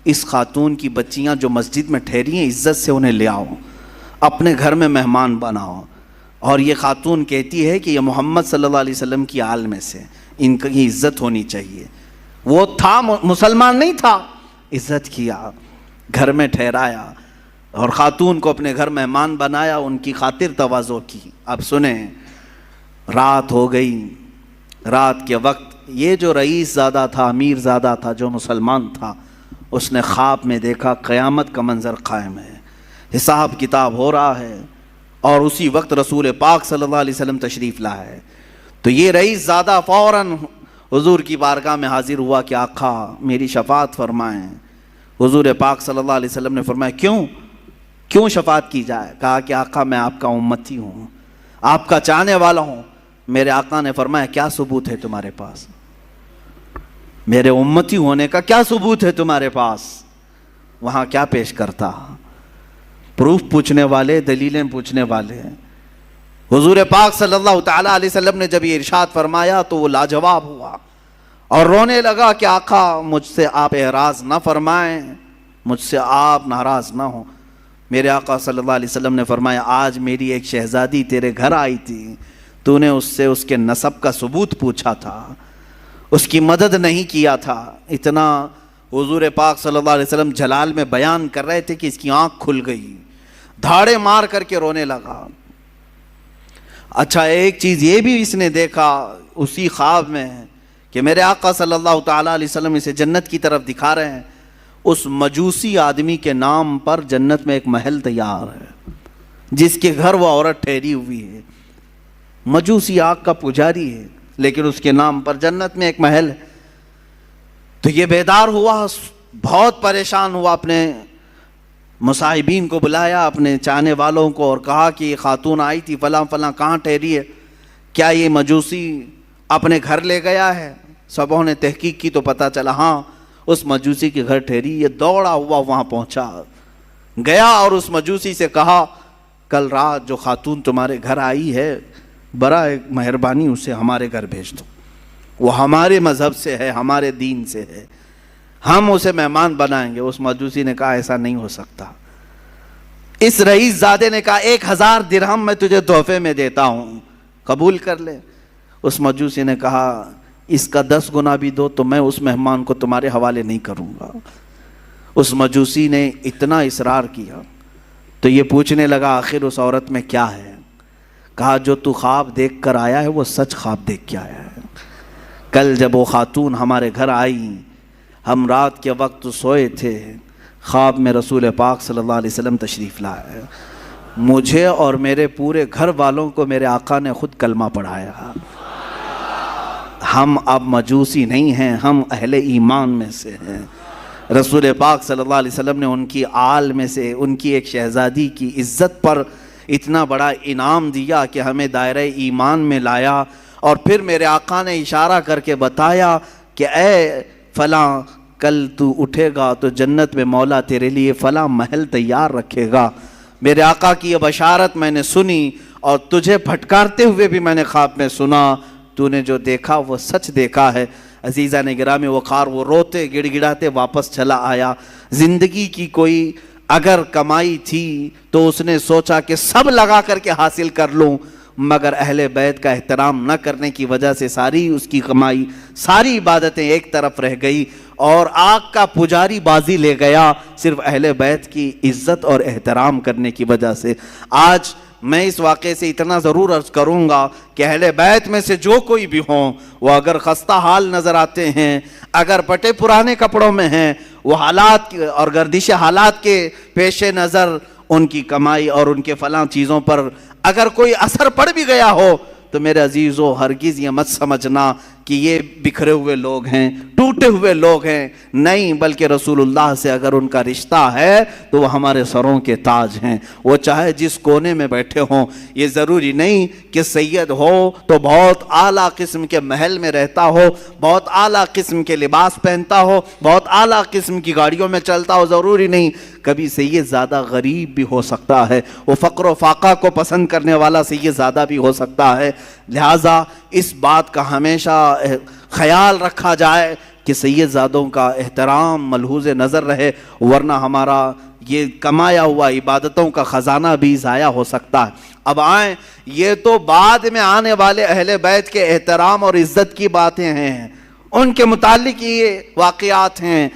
اس خاتون کی بچیاں جو مسجد میں ٹھہری ہیں عزت سے انہیں لے آؤ، اپنے گھر میں مہمان بناؤ، اور یہ خاتون کہتی ہے کہ یہ محمد صلی اللہ علیہ وسلم کی آل میں سے، ان کی عزت ہونی چاہیے۔ وہ تھا مسلمان نہیں تھا، عزت کیا، گھر میں ٹھہرایا اور خاتون کو اپنے گھر مہمان بنایا، ان کی خاطر تواضع کی۔ اب سنیں، رات ہو گئی، رات کے وقت یہ جو رئیس زادہ تھا، امیر زادہ تھا، جو مسلمان تھا، اس نے خواب میں دیکھا قیامت کا منظر قائم ہے، حساب کتاب ہو رہا ہے، اور اسی وقت رسول پاک صلی اللہ علیہ وسلم تشریف لایا ہے۔ تو یہ رئیس زادہ فوراً حضور کی بارگاہ میں حاضر ہوا کہ آقا میری شفاعت فرمائیں۔ حضور پاک صلی اللہ علیہ وسلم نے فرمایا کیوں شفاعت کی جائے؟ کہا کہ آقا میں آپ کا امتی ہوں، آپ کا چاہنے والا ہوں۔ میرے آقا نے فرمایا کیا ثبوت ہے تمہارے پاس؟ میرے امتی ہونے کا کیا ثبوت ہے تمہارے پاس؟ وہاں کیا پیش کرتا؟ پروف پوچھنے والے، دلیلیں پوچھنے والے۔ حضور پاک صلی اللہ تعالیٰ علیہ وسلم نے جب یہ ارشاد فرمایا تو وہ لاجواب ہوا اور رونے لگا کہ آقا مجھ سے آپ اعراض نہ فرمائیں، مجھ سے آپ ناراض نہ ہوں۔ میرے آقا صلی اللہ علیہ وسلم نے فرمایا آج میری ایک شہزادی تیرے گھر آئی تھی، تو نے اس سے اس کے نسب کا ثبوت پوچھا تھا، اس کی مدد نہیں کیا تھا۔ اتنا حضور پاک صلی اللہ علیہ وسلم جلال میں بیان کر رہے تھے کہ اس کی آنکھ کھل گئی، دھاڑے مار کر کے رونے لگا۔ اچھا ایک چیز یہ بھی اس نے دیکھا اسی خواب میں کہ میرے آقا صلی اللہ تعالیٰ علیہ وسلم اسے جنت کی طرف دکھا رہے ہیں، اس مجوسی آدمی کے نام پر جنت میں ایک محل تیار ہے جس کے گھر وہ عورت ٹھہری ہوئی ہے، مجوسی آگ کا پجاری ہے لیکن اس کے نام پر جنت میں ایک محل ہے۔ تو یہ بیدار ہوا، بہت پریشان ہوا، اپنے مصاحبین کو بلایا، اپنے چاہنے والوں کو، اور کہا کہ یہ خاتون آئی تھی فلاں فلاں کہاں ٹھہری ہے، کیا یہ مجوسی اپنے گھر لے گیا ہے؟ سبوں نے تحقیق کی تو پتہ چلا ہاں اس مجوسی کے گھر ٹھہری۔ یہ دوڑا ہوا وہاں پہنچا، گیا اور اس مجوسی سے کہا کل رات جو خاتون تمہارے گھر آئی ہے برائے مہربانی اسے ہمارے گھر بھیج دو، وہ ہمارے مذہب سے ہے، ہمارے دین سے ہے، ہم اسے مہمان بنائیں گے۔ اس مجوسی نے کہا ایسا نہیں ہو سکتا۔ اس رئیس زادے نے کہا 1000 درہم میں تجھے تحفے میں دیتا ہوں، قبول کر لے۔ اس مجوسی نے کہا اس کا 10 گنا بھی دو تو میں اس مہمان کو تمہارے حوالے نہیں کروں گا۔ اس مجوسی نے اتنا اصرار کیا تو یہ پوچھنے لگا آخر اس عورت میں کیا ہے؟ کہا جو تو خواب دیکھ کر آیا ہے وہ سچ خواب دیکھ کے آیا ہے۔ کل جب وہ خاتون ہمارے گھر آئی، ہم رات کے وقت سوئے تھے، خواب میں رسول پاک صلی اللہ علیہ وسلم تشریف لائے، مجھے اور میرے پورے گھر والوں کو میرے آقا نے خود کلمہ پڑھایا۔ ہم اب مجوسی نہیں ہیں، ہم اہل ایمان میں سے ہیں۔ رسول پاک صلی اللہ علیہ وسلم نے ان کی آل میں سے ان کی ایک شہزادی کی عزت پر اتنا بڑا انعام دیا کہ ہمیں دائرہ ایمان میں لایا، اور پھر میرے آقا نے اشارہ کر کے بتایا کہ اے فلاں کل تو اٹھے گا تو جنت میں مولا تیرے لیے فلاں محل تیار رکھے گا۔ میرے آقا کی یہ بشارت میں نے سنی اور تجھے پھٹکارتے ہوئے بھی میں نے خواب میں سنا، تو نے جو دیکھا وہ سچ دیکھا ہے۔ عزیزان گرامی وقار وہ روتے گڑ گڑاتے واپس چلا آیا۔ زندگی کی کوئی اگر کمائی تھی تو اس نے سوچا کہ سب لگا کر کے حاصل کر لوں، مگر اہل بیت کا احترام نہ کرنے کی وجہ سے ساری اس کی کمائی، ساری عبادتیں ایک طرف رہ گئی اور آگ کا پجاری بازی لے گیا صرف اہل بیت کی عزت اور احترام کرنے کی وجہ سے۔ آج میں اس واقعے سے اتنا ضرور عرض کروں گا کہ اہل بیت میں سے جو کوئی بھی ہوں، وہ اگر خستہ حال نظر آتے ہیں، اگر پٹے پرانے کپڑوں میں ہیں، وہ حالات اور گردش حالات کے پیش نظر ان کی کمائی اور ان کے فلاں چیزوں پر اگر کوئی اثر پڑ بھی گیا ہو تو میرے عزیزو ہرگز یہ مت سمجھنا کہ یہ بکھرے ہوئے لوگ ہیں، ٹوٹے ہوئے لوگ ہیں، نہیں، بلکہ رسول اللہ سے اگر ان کا رشتہ ہے تو وہ ہمارے سروں کے تاج ہیں۔ وہ چاہے جس کونے میں بیٹھے ہوں، یہ ضروری نہیں کہ سید ہو تو بہت اعلیٰ قسم کے محل میں رہتا ہو، بہت اعلیٰ قسم کے لباس پہنتا ہو، بہت اعلیٰ قسم کی گاڑیوں میں چلتا ہو، ضروری نہیں۔ کبھی سید زیادہ غریب بھی ہو سکتا ہے، وہ فقر و فاقہ کو پسند کرنے والا سید زیادہ بھی ہو سکتا ہے۔ لہٰذا اس بات کا ہمیشہ خیال رکھا جائے کہ سید زادوں کا احترام ملحوظ نظر رہے، ورنہ ہمارا یہ کمایا ہوا عبادتوں کا خزانہ بھی ضائع ہو سکتا ہے۔ اب آئیں، یہ تو بعد میں آنے والے اہل بیت کے احترام اور عزت کی باتیں ہیں، ان کے متعلق یہ واقعات ہیں،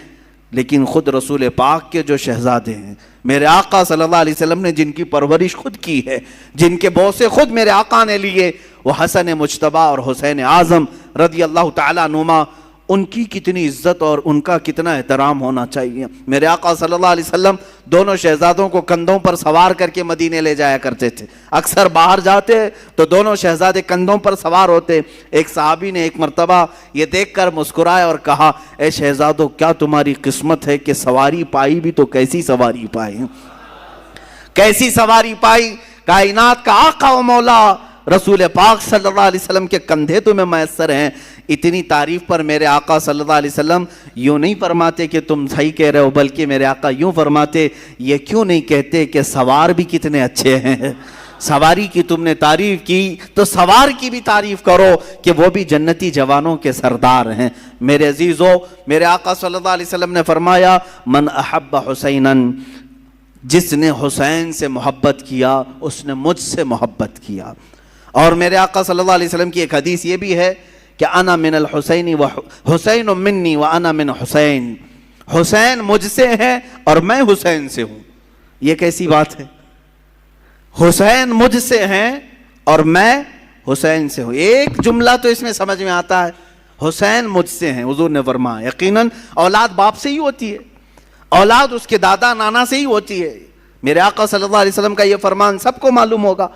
لیکن خود رسول پاک کے جو شہزادے ہیں، میرے آقا صلی اللہ علیہ وسلم نے جن کی پرورش خود کی ہے، جن کے بوسے خود میرے آقا نے لیے، وہ حسن مجتبیٰ اور حسین اعظم رضی اللہ تعالیٰ عنہما، ان کی کتنی عزت اور ان کا کتنا احترام ہونا چاہیے۔ میرے آقا صلی اللہ علیہ وسلم دونوں شہزادوں کو کندھوں پر سوار کر کے مدینے لے جایا کرتے تھے۔ اکثر باہر جاتے تو دونوں شہزادے کندھوں پر سوار ہوتے۔ ایک صحابی نے ایک مرتبہ یہ دیکھ کر مسکرائے اور کہا، اے شہزادوں، کیا تمہاری قسمت ہے کہ سواری پائی بھی تو کیسی سواری پائی، کیسی سواری پائی، کائنات کا آقا و مولا رسول پاک صلی اللہ علیہ وسلم کے کندھے تمہیں میسر ہیں۔ اتنی تعریف پر میرے آقا صلی اللہ علیہ وسلم یوں نہیں فرماتے کہ تم صحیح کہہ رہے ہو، بلکہ میرے آقا یوں فرماتے، یہ کیوں نہیں کہتے کہ سوار بھی کتنے اچھے ہیں، سواری کی تم نے تعریف کی تو سوار کی بھی تعریف کرو کہ وہ بھی جنتی جوانوں کے سردار ہیں۔ میرے عزیزو، میرے آقا صلی اللہ علیہ وسلم نے فرمایا، من احب حسینا، جس نے حسین سے محبت کیا اس نے مجھ سے محبت کیا۔ اور میرے آقا صلی اللہ علیہ وسلم کی ایک حدیث یہ بھی ہے کہ انا من الحسین و حسین منی و انا من حسین، حسین مجھ سے ہے اور میں حسین سے ہوں۔ یہ کیسی بات ہے؟ حسین مجھ سے ہیں اور میں حسین سے ہوں۔ ایک جملہ تو اس میں سمجھ میں آتا ہے، حسین مجھ سے ہیں۔ حضور نے فرمایا یقیناً اولاد باپ سے ہی ہوتی ہے، اولاد اس کے دادا نانا سے ہی ہوتی ہے۔ میرے آقا صلی اللہ علیہ وسلم کا یہ فرمان سب کو معلوم ہوگا۔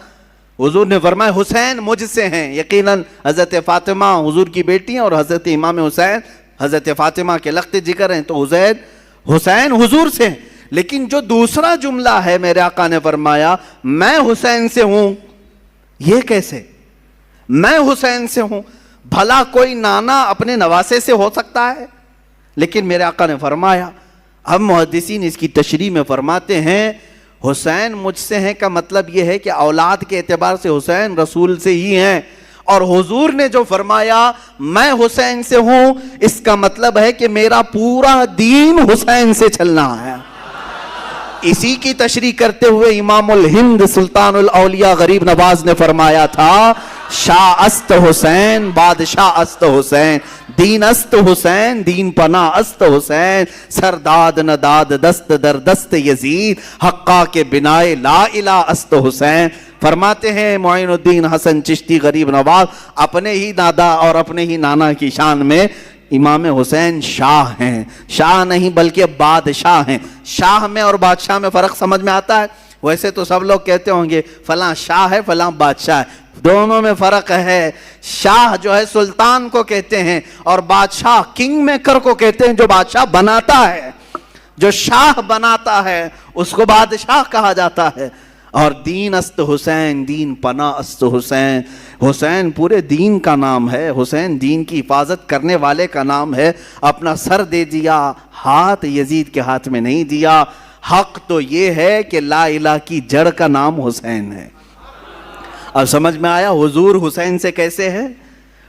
حضور نے فرمایا حسین مجھ سے ہیں۔ یقیناً حضرت فاطمہ حضور کی بیٹی ہیں اور حضرت امام حسین حضرت فاطمہ کے لخت جگر ہیں، تو حسین حضور سے ہیں۔ لیکن جو دوسرا جملہ ہے، میرے آقا نے فرمایا میں حسین سے ہوں، یہ کیسے؟ میں حسین سے ہوں، بھلا کوئی نانا اپنے نواسے سے ہو سکتا ہے؟ لیکن میرے آقا نے فرمایا، ہم محدثین اس کی تشریح میں فرماتے ہیں حسین مجھ سے ہیں کا مطلب یہ ہے کہ اولاد کے اعتبار سے حسین رسول سے ہی ہیں، اور حضور نے جو فرمایا میں حسین سے ہوں، اس کا مطلب ہے کہ میرا پورا دین حسین سے چلنا ہے۔ اسی کی تشریح کرتے ہوئے امام الہند سلطان الاولیاء غریب نواز نے فرمایا تھا، شاہ است حسین بادشاہ است حسین، دین است حسین دین پناہ است حسین، سرداد نداد دست در دست یزید، حقا کے بنائے لا الہ است حسین۔ فرماتے ہیں معین الدین حسن چشتی غریب نواز اپنے ہی دادا اور اپنے ہی نانا کی شان میں امام حسین شاہ ہیں، شاہ نہیں بلکہ بادشاہ ہیں۔ شاہ میں اور بادشاہ میں فرق سمجھ میں آتا ہے؟ ویسے تو سب لوگ کہتے ہوں گے فلاں شاہ ہے فلاں بادشاہ ہے، دونوں میں فرق ہے۔ شاہ جو ہے سلطان کو کہتے ہیں، اور بادشاہ کنگ میکر کو کہتے ہیں، جو بادشاہ بناتا ہے، جو شاہ بناتا ہے اس کو بادشاہ کہا جاتا ہے۔ اور دین است حسین دین پناہ است حسین، حسین پورے دین کا نام ہے، حسین دین کی حفاظت کرنے والے کا نام ہے۔ اپنا سر دے دیا، ہاتھ یزید کے ہاتھ میں نہیں دیا۔ حق تو یہ ہے کہ لا الہ کی جڑ کا نام حسین ہے۔ اب سمجھ میں آیا حضور حسین سے کیسے ہے؟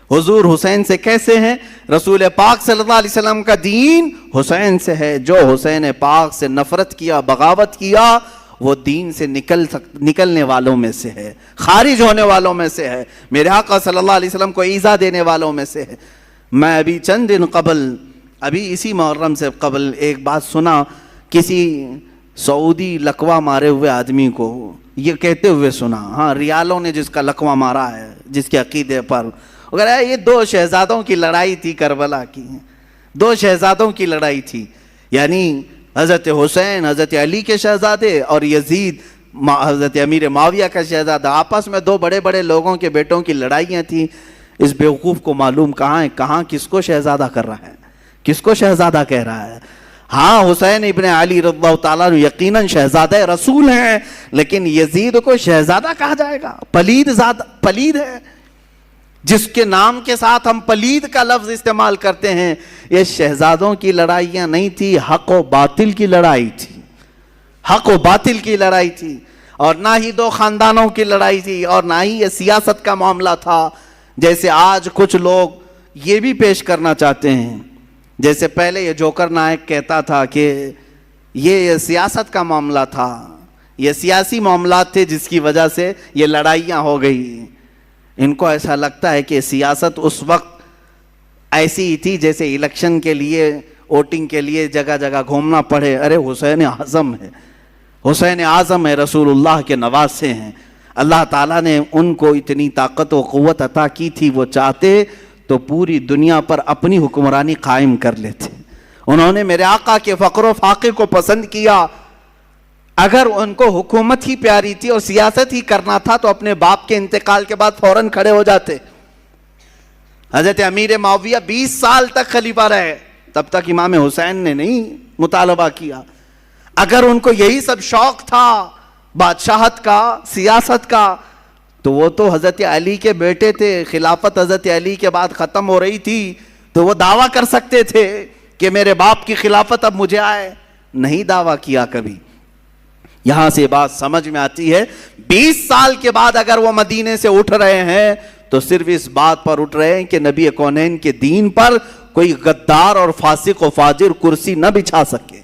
حضور حسین سے کیسے ہیں؟ رسول پاک صلی اللہ علیہ وسلم کا دین حسین سے ہے۔ جو حسین پاک سے نفرت کیا، بغاوت کیا، وہ دین سے نکلنے والوں میں سے ہے، خارج ہونے والوں میں سے ہے، میرے آقا صلی اللہ علیہ وسلم کو ایذا دینے والوں میں سے ہے۔ میں ابھی چند دن قبل، ابھی اسی محرم سے قبل ایک بات سنا، کسی سعودی لقوہ مارے ہوئے آدمی کو یہ کہتے ہوئے سنا، ہاں ریالوں نے جس کا لقوہ مارا ہے جس کے عقیدے پر، اگر یہ دو شہزادوں کی لڑائی تھی کربلا کی، دو شہزادوں کی لڑائی تھی، یعنی حضرت حسین حضرت علی کے شہزادے اور یزید حضرت امیر معاویہ کا شہزادہ، آپس میں دو بڑے بڑے لوگوں کے بیٹوں کی لڑائیاں تھیں۔ اس بیوقوف کو معلوم کہاں ہے، کہاں کس کو شہزادہ کر رہا ہے، کس کو شہزادہ کہہ رہا ہے۔ ہاں حسین ابن علی رضی اللہ تعالیٰ یقیناً شہزادہ رسول ہیں، لیکن یزید کو شہزادہ کہا جائے گا؟ پلید ہے، جس کے نام کے ساتھ ہم پلید کا لفظ استعمال کرتے ہیں۔ یہ شہزادوں کی لڑائیاں نہیں تھی، حق و باطل کی لڑائی تھی، حق و باطل کی لڑائی تھی، اور نہ ہی دو خاندانوں کی لڑائی تھی، اور نہ ہی یہ سیاست کا معاملہ تھا جیسے آج کچھ لوگ یہ بھی پیش کرنا چاہتے ہیں۔ جیسے پہلے یہ جوکر نائک کہتا تھا کہ یہ سیاست کا معاملہ تھا، یہ سیاسی معاملات تھے جس کی وجہ سے یہ لڑائیاں ہو گئی۔ ان کو ایسا لگتا ہے کہ سیاست اس وقت ایسی ہی تھی جیسے الیکشن کے لیے، ووٹنگ کے لیے جگہ جگہ گھومنا پڑے۔ ارے حسین اعظم ہے، حسین اعظم ہے، رسول اللہ کے نواسے ہیں۔ اللہ تعالیٰ نے ان کو اتنی طاقت و قوت عطا کی تھی، وہ چاہتے تو پوری دنیا پر اپنی حکمرانی قائم کر لیتے. انہوں نے میرے آقا کے فقر و فاقے کو پسند کیا. اگر ان کو حکومت ہی پیاری تھی اور سیاست ہی کرنا تھا تو اپنے باپ کے انتقال کے بعد فوراً کھڑے ہو جاتے. حضرت امیر معاویہ 20 سال تک خلیفہ رہے, تب تک امام حسین نے نہیں مطالبہ کیا. اگر ان کو یہی سب شوق تھا بادشاہت کا, سیاست کا, تو وہ تو حضرت علی کے بیٹے تھے. خلافت حضرت علی کے بعد ختم ہو رہی تھی تو وہ دعویٰ کر سکتے تھے کہ میرے باپ کی خلافت اب مجھے آئے. نہیں دعویٰ کیا کبھی. یہاں سے بات سمجھ میں آتی ہے 20 سال کے بعد اگر وہ مدینے سے اٹھ رہے ہیں تو صرف اس بات پر اٹھ رہے ہیں کہ نبی کونین کے دین پر کوئی غدار اور فاسق و فاجر کرسی نہ بچھا سکے.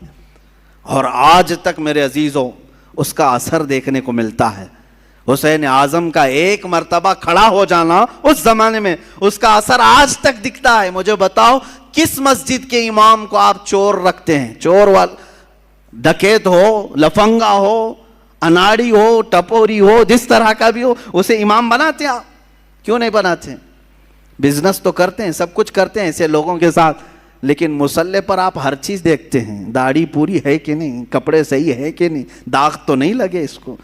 اور آج تک میرے عزیزوں اس کا اثر دیکھنے کو ملتا ہے. حسین اعظم کا ایک مرتبہ کھڑا ہو جانا اس زمانے میں, اس کا اثر آج تک دکھتا ہے. مجھے بتاؤ کس مسجد کے امام کو آپ چور رکھتے ہیں؟ چور ڈکیت ہو, لفنگا ہو, اناڑی ہو, ٹپوری ہو, جس طرح کا بھی ہو, اسے امام بناتے ہیں آپ؟ کیوں نہیں بناتے؟ بزنس تو کرتے ہیں, سب کچھ کرتے ہیں ایسے لوگوں کے ساتھ, لیکن مصلی پر آپ ہر چیز دیکھتے ہیں. داڑھی پوری ہے کہ نہیں, کپڑے صحیح ہے کہ نہیں, داغ تو نہیں لگے اس کو.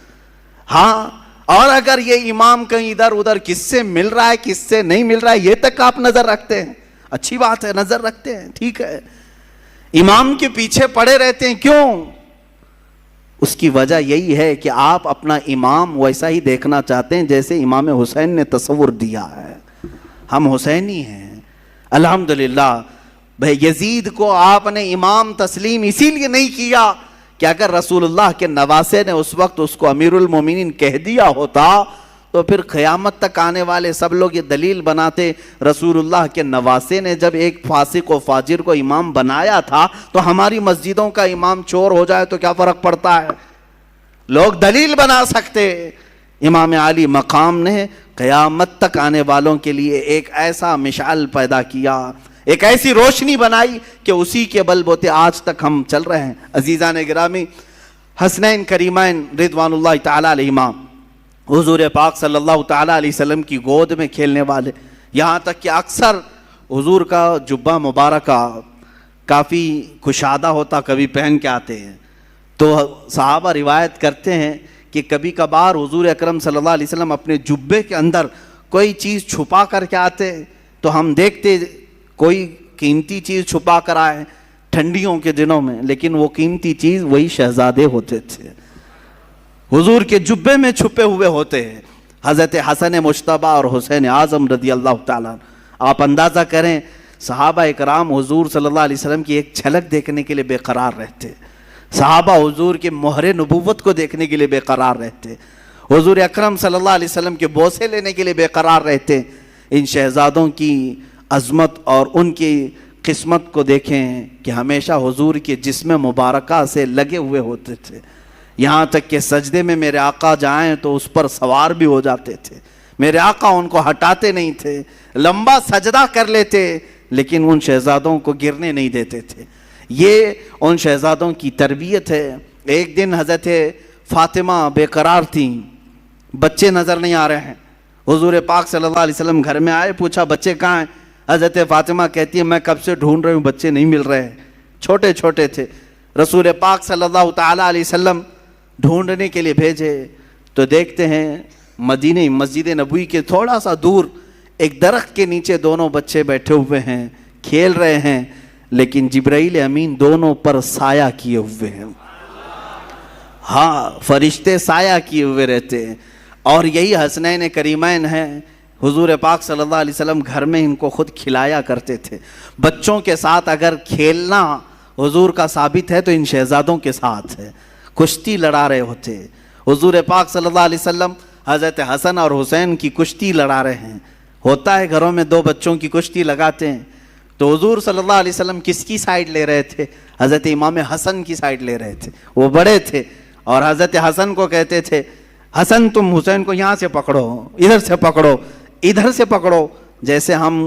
ہاں, اور اگر یہ امام کہیں ادھر ادھر کس سے مل رہا ہے کس سے نہیں مل رہا ہے یہ تک آپ نظر رکھتے ہیں. اچھی بات ہے, نظر رکھتے ہیں, ٹھیک ہے. امام کے پیچھے پڑے رہتے ہیں, کیوں؟ اس کی وجہ یہی ہے کہ آپ اپنا امام ویسا ہی دیکھنا چاہتے ہیں جیسے امام حسین نے تصور دیا ہے. ہم حسینی ہیں الحمدللہ. بھائی یزید کو آپ نے امام تسلیم اسی لیے نہیں کیا کہ اگر رسول اللہ کے نواسے نے اس وقت اس کو امیر المومنین کہہ دیا ہوتا تو پھر قیامت تک آنے والے سب لوگ یہ دلیل بناتے رسول اللہ کے نواسے نے جب ایک فاسق و فاجر کو امام بنایا تھا تو ہماری مسجدوں کا امام چور ہو جائے تو کیا فرق پڑتا ہے؟ لوگ دلیل بنا سکتے. امام علی مقام نے قیامت تک آنے والوں کے لیے ایک ایسا مشعل پیدا کیا, ایک ایسی روشنی بنائی کہ اسی کے بل بوتے آج تک ہم چل رہے ہیں. عزیزان گرامی, حسنین کریمین رضوان اللہ تعالی علیہما حضور پاک صلی اللہ تعالی علیہ وسلم کی گود میں کھیلنے والے, یہاں تک کہ اکثر حضور کا جبہ مبارکہ کافی کشادہ ہوتا, کبھی پہن کے آتے ہیں. تو صحابہ روایت کرتے ہیں کہ کبھی کبھار حضور اکرم صلی اللہ علیہ وسلم اپنے جبے کے اندر کوئی چیز چھپا کر کے آتے تو ہم دیکھتے کوئی قیمتی چیز چھپا کر آئے ٹھنڈیوں کے دنوں میں, لیکن وہ قیمتی چیز وہی شہزادے ہوتے تھے, حضور کے جبے میں چھپے ہوئے ہوتے ہیں. حضرت حسن مجتبیٰ اور حسین اعظم رضی اللہ تعالیٰ. آپ اندازہ کریں صحابہ اکرام حضور صلی اللہ علیہ وسلم کی ایک جھلک دیکھنے کے لیے بے قرار رہتے, صحابہ حضور کے مہر نبوت کو دیکھنے کے لیے بے قرار رہتے, حضور اکرم صلی اللہ علیہ وسلم کے بوسے لینے کے لیے بے قرار رہتے. ان شہزادوں کی عظمت اور ان کی قسمت کو دیکھیں کہ ہمیشہ حضور کے جسم مبارکہ سے لگے ہوئے ہوتے تھے, یہاں تک کہ سجدے میں میرے آقا جائیں تو اس پر سوار بھی ہو جاتے تھے. میرے آقا ان کو ہٹاتے نہیں تھے, لمبا سجدہ کر لیتے لیکن ان شہزادوں کو گرنے نہیں دیتے تھے. یہ ان شہزادوں کی تربیت ہے. ایک دن حضرت فاطمہ بے قرار تھیں, بچے نظر نہیں آ رہے ہیں. حضور پاک صلی اللہ علیہ وسلم گھر میں آئے, پوچھا بچے کہاں ہیں؟ حضرت فاطمہ کہتی ہے میں کب سے ڈھونڈ رہی ہوں, بچے نہیں مل رہے, چھوٹے چھوٹے تھے. رسول پاک صلی اللہ تعالی علیہ وسلم ڈھونڈنے کے لیے بھیجے تو دیکھتے ہیں مدینے مسجد نبوی کے تھوڑا سا دور ایک درخت کے نیچے دونوں بچے بیٹھے ہوئے ہیں, کھیل رہے ہیں, لیکن جبرائیل امین دونوں پر سایہ کیے ہوئے ہیں. ہاں, فرشتے سایہ کیے ہوئے رہتے ہیں. اور یہی حسنین کریمین ہیں, حضور پاک صلی اللہ علیہ وسلم گھر میں ان کو خود کھلایا کرتے تھے. بچوں کے ساتھ اگر کھیلنا حضور کا ثابت ہے تو ان شہزادوں کے ساتھ ہے. کشتی لڑا رہے ہوتے حضور پاک صلی اللہ علیہ وسلم, حضرت حسن اور حسین کی کشتی لڑا رہے ہیں. ہوتا ہے گھروں میں دو بچوں کی کشتی لگاتے ہیں, تو حضور صلی اللہ علیہ وسلم کس کی سائیڈ لے رہے تھے؟ حضرت امام حسن کی سائیڈ لے رہے تھے. وہ بڑے تھے اور حضرت حسن کو کہتے تھے حسن تم حسین کو یہاں سے پکڑو, ادھر سے پکڑو, ادھر سے پکڑو, جیسے ہم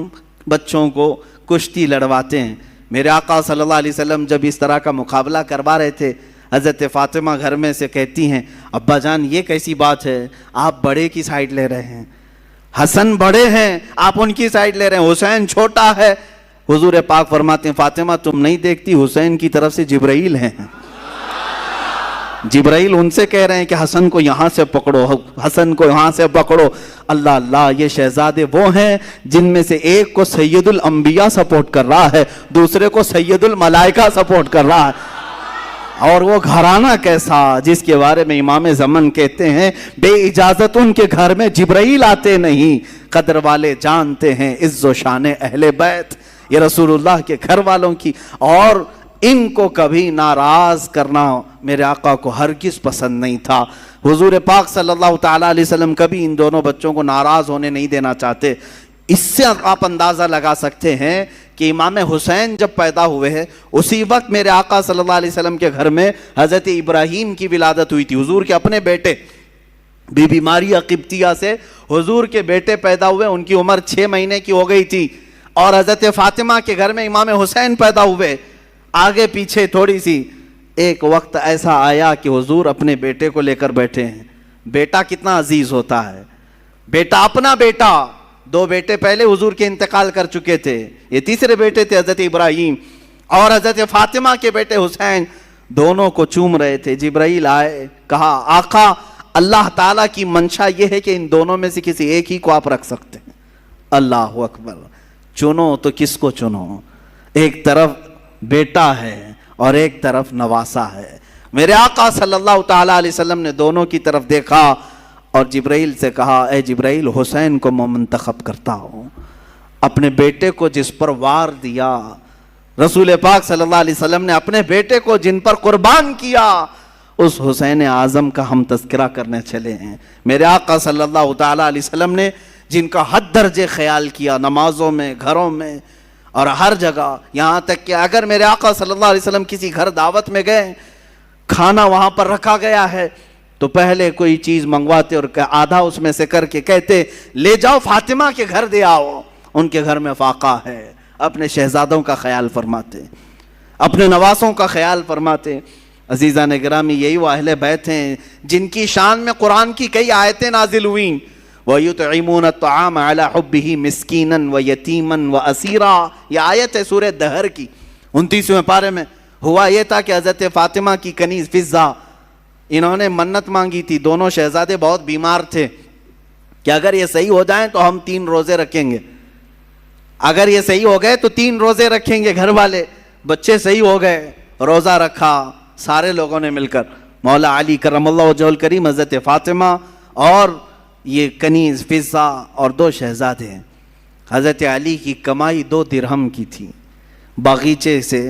بچوں کو کشتی لڑواتے ہیں. میرے آقا صلی اللہ علیہ وسلم جب اس طرح کا مقابلہ کروا رہے تھے, حضرت فاطمہ گھر میں سے کہتی ہیں ابا جان یہ کیسی بات ہے, آپ بڑے کی سائیڈ لے رہے ہیں. حسن بڑے ہیں آپ ان کی سائڈ لے رہے ہیں, حسین چھوٹا ہے. حضور پاک فرماتے ہیں فاطمہ تم نہیں دیکھتی حسین کی طرف سے جبرائیل ہیں, جبرائیل ان سے کہہ رہے ہیں کہ حسن کو یہاں سے پکڑو, حسن کو یہاں سے پکڑو. اللہ اللہ, یہ شہزادے وہ ہیں جن میں سے ایک کو سید الانبیاء سپورٹ کر رہا ہے, دوسرے کو سید الملائکہ سپورٹ کر رہا ہے. اور وہ گھرانہ کیسا جس کے بارے میں امام زمن کہتے ہیں بے اجازت ان کے گھر میں جبرائیل آتے نہیں, قدر والے جانتے ہیں عز و شان اہل بیت. یہ رسول اللہ کے گھر والوں کی, اور ان کو کبھی ناراض کرنا میرے آقا کو ہرگز پسند نہیں تھا. حضور پاک صلی اللہ تعالیٰ علیہ وسلم کبھی ان دونوں بچوں کو ناراض ہونے نہیں دینا چاہتے. اس سے آپ اندازہ لگا سکتے ہیں کہ امام حسین جب پیدا ہوئے ہیں اسی وقت میرے آقا صلی اللہ علیہ وسلم کے گھر میں حضرت ابراہیم کی ولادت ہوئی تھی. حضور کے اپنے بیٹے بی بی ماریہ قبطیہ سے حضور کے بیٹے پیدا ہوئے, ان کی عمر 6 مہینے کی ہو گئی تھی. اور حضرت فاطمہ کے گھر میں امام حسین پیدا ہوئے. آگے پیچھے تھوڑی سی ایک وقت ایسا آیا کہ حضور اپنے بیٹے کو لے کر بیٹھے ہیں. بیٹا کتنا عزیز ہوتا ہے, بیٹا اپنا بیٹا. 2 بیٹے پہلے حضور کے انتقال کر چکے تھے, یہ تیسرے بیٹے تھے حضرت ابراہیم, اور حضرت فاطمہ کے بیٹے حسین دونوں کو چوم رہے تھے. جبرائیل آئے, کہا آقا اللہ تعالیٰ کی منشا یہ ہے کہ ان دونوں میں سے کسی ایک ہی کو آپ رکھ سکتے ہیں. اللہ اکبر, چنو تو کس کو چنو, ایک طرف بیٹا ہے اور ایک طرف نواسا ہے. میرے آقا صلی اللہ تعالیٰ علیہ وسلم نے دونوں کی طرف دیکھا اور جبرائیل سے کہا اے جبرائیل, حسین کو میں منتخب کرتا ہوں. اپنے بیٹے کو جس پر وار دیا, رسول پاک صلی اللہ علیہ وسلم نے اپنے بیٹے کو جن پر قربان کیا, اس حسین اعظم کا ہم تذکرہ کرنے چلے ہیں. میرے آقا صلی اللہ تعالیٰ علیہ وسلم نے جن کا حد درجے خیال کیا, نمازوں میں, گھروں میں اور ہر جگہ, یہاں تک کہ اگر میرے آقا صلی اللہ علیہ وسلم کسی گھر دعوت میں گئے, کھانا وہاں پر رکھا گیا ہے تو پہلے کوئی چیز منگواتے اور آدھا اس میں سے کر کے کہتے لے جاؤ فاطمہ کے گھر دے آؤ, ان کے گھر میں فاقہ ہے. اپنے شہزادوں کا خیال فرماتے, اپنے نواسوں کا خیال فرماتے. عزیزان گرامی, یہی وہ اہل بیت ہیں جن کی شان میں قرآن کی کئی آیتیں نازل ہوئیں. وَيُطْعِمُونَ الطَّعَامَ عَلَى حُبِّهِ مِسْكِينًا وَيَتِيمًا وَأَسِيرًا. یہ آیت ہے سورہ دہر کی 29ویں پارے میں. ہوا یہ تھا کہ حضرت فاطمہ کی کنیز فضہ, انہوں نے منت مانگی تھی. دونوں شہزادے بہت بیمار تھے کہ اگر یہ صحیح ہو جائیں تو ہم 3 روزے رکھیں گے, اگر یہ صحیح ہو گئے تو 3 روزے رکھیں گے. گھر والے بچے صحیح ہو گئے, روزہ رکھا سارے لوگوں نے مل کر. مولا علی کرم اللہ وجہہ الکریم, حضرت فاطمہ اور یہ کنیز فضہ اور 2 شہزادے. حضرت علی کی کمائی 2 درہم کی تھی. باغیچے سے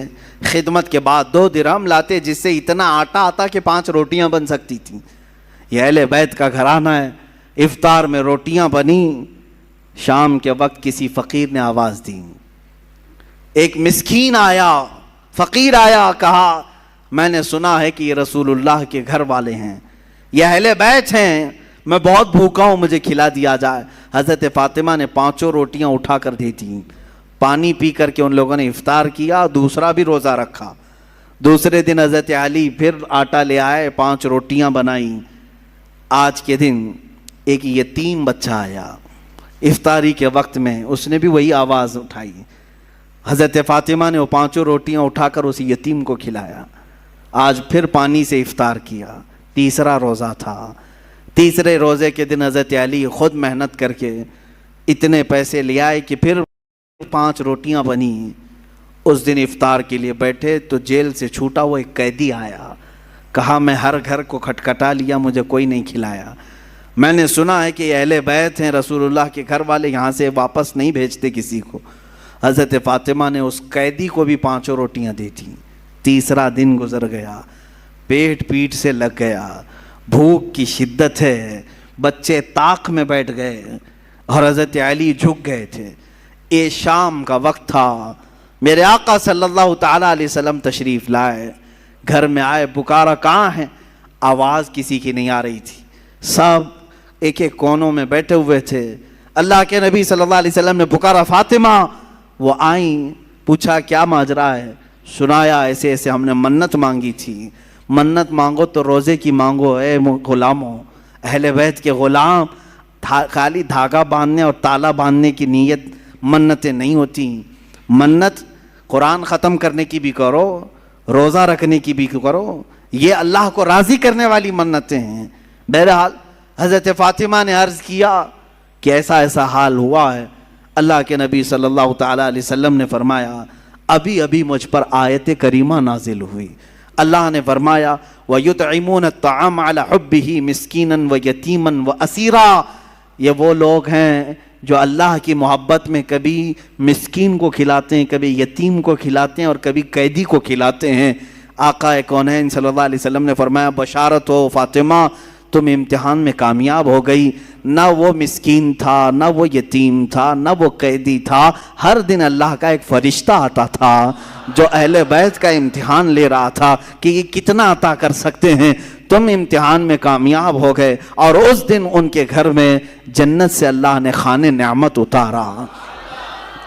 خدمت کے بعد 2 درہم لاتے جس سے اتنا آٹا آتا کہ 5 روٹیاں بن سکتی تھیں. یہ اہل بیت کا گھرانہ ہے. افطار میں روٹیاں بنی. شام کے وقت کسی فقیر نے آواز دی, ایک مسکین آیا, فقیر آیا, کہا میں نے سنا ہے کہ یہ رسول اللہ کے گھر والے ہیں, یہ اہل بیت ہیں, میں بہت بھوکا ہوں, مجھے کھلا دیا جائے. حضرت فاطمہ نے 5 روٹیاں اٹھا کر دی تھیں. پانی پی کر کے ان لوگوں نے افطار کیا, دوسرا بھی روزہ رکھا. دوسرے دن حضرت علی پھر آٹا لے آئے, 5 روٹیاں بنائیں. آج کے دن ایک یتیم بچہ آیا افطاری کے وقت میں, اس نے بھی وہی آواز اٹھائی. حضرت فاطمہ نے وہ 5 روٹیاں اٹھا کر اس یتیم کو کھلایا. آج پھر پانی سے افطار کیا. تیسرا روزہ تھا. تیسرے روزے کے دن حضرت علی خود محنت کر کے اتنے پیسے لے آئے کہ پھر 5 روٹیاں بنی. اس دن افطار کے لیے بیٹھے تو جیل سے چھوٹا ہوا ایک قیدی آیا, کہا میں ہر گھر کو کھٹکھٹا لیا, مجھے کوئی نہیں کھلایا. میں نے سنا ہے کہ یہ اہل بیت ہیں, رسول اللہ کے گھر والے, یہاں سے واپس نہیں بھیجتے کسی کو. حضرت فاطمہ نے اس قیدی کو بھی 5 روٹیاں دی تھیں. تیسرا دن گزر گیا, پیٹ پیٹ سے لگ گیا, بھوک کی شدت ہے, بچے طاق میں بیٹھ گئے اور حضرت علی جھک گئے تھے. یہ شام کا وقت تھا. میرے آقا صلی اللہ تعالیٰ علیہ وسلم تشریف لائے, گھر میں آئے, پکارا کہاں ہیں, آواز کسی کی نہیں آ رہی تھی. سب ایک ایک کونوں میں بیٹھے ہوئے تھے. اللہ کے نبی صلی اللہ علیہ وسلم نے پکارا فاطمہ. وہ آئیں, پوچھا کیا ماجرا ہے, سنایا ایسے ایسے ہم نے منت مانگی تھی. منت مانگو تو روزے کی مانگو اے غلاموں, اہل بیت کے غلام, خالی دھاگا باندھنے اور تالا باندھنے کی نیت منتیں نہیں ہوتی. منت قرآن ختم کرنے کی بھی کرو, روزہ رکھنے کی بھی کرو, یہ اللہ کو راضی کرنے والی منتیں ہیں. بہرحال حضرت فاطمہ نے عرض کیا کہ ایسا ایسا حال ہوا ہے. اللہ کے نبی صلی اللہ تعالیٰ علیہ وسلم نے فرمایا ابھی ابھی مجھ پر آیت کریمہ نازل ہوئی. اللہ نے فرمایا وَيُطْعِمُونَ الطَّعَامَ عَلَى حُبِّهِ مِسْكِينًا وَيَتِيمًا وَأَسِيرًا. یہ وہ لوگ ہیں جو اللہ کی محبت میں کبھی مسکین کو کھلاتے ہیں, کبھی یتیم کو کھلاتے ہیں اور کبھی قیدی کو کھلاتے ہیں. آقا کونین صلی اللہ علیہ وسلم نے فرمایا بشارت ہو فاطمہ, تم امتحان میں کامیاب ہو گئی. نہ وہ مسکین تھا, نہ وہ یتیم تھا, نہ وہ قیدی تھا. ہر دن اللہ کا ایک فرشتہ آتا تھا جو اہل بیت کا امتحان لے رہا تھا کہ یہ کتنا عطا کر سکتے ہیں. تم امتحان میں کامیاب ہو گئے اور اس دن ان کے گھر میں جنت سے اللہ نے خوان نعمت اتارا.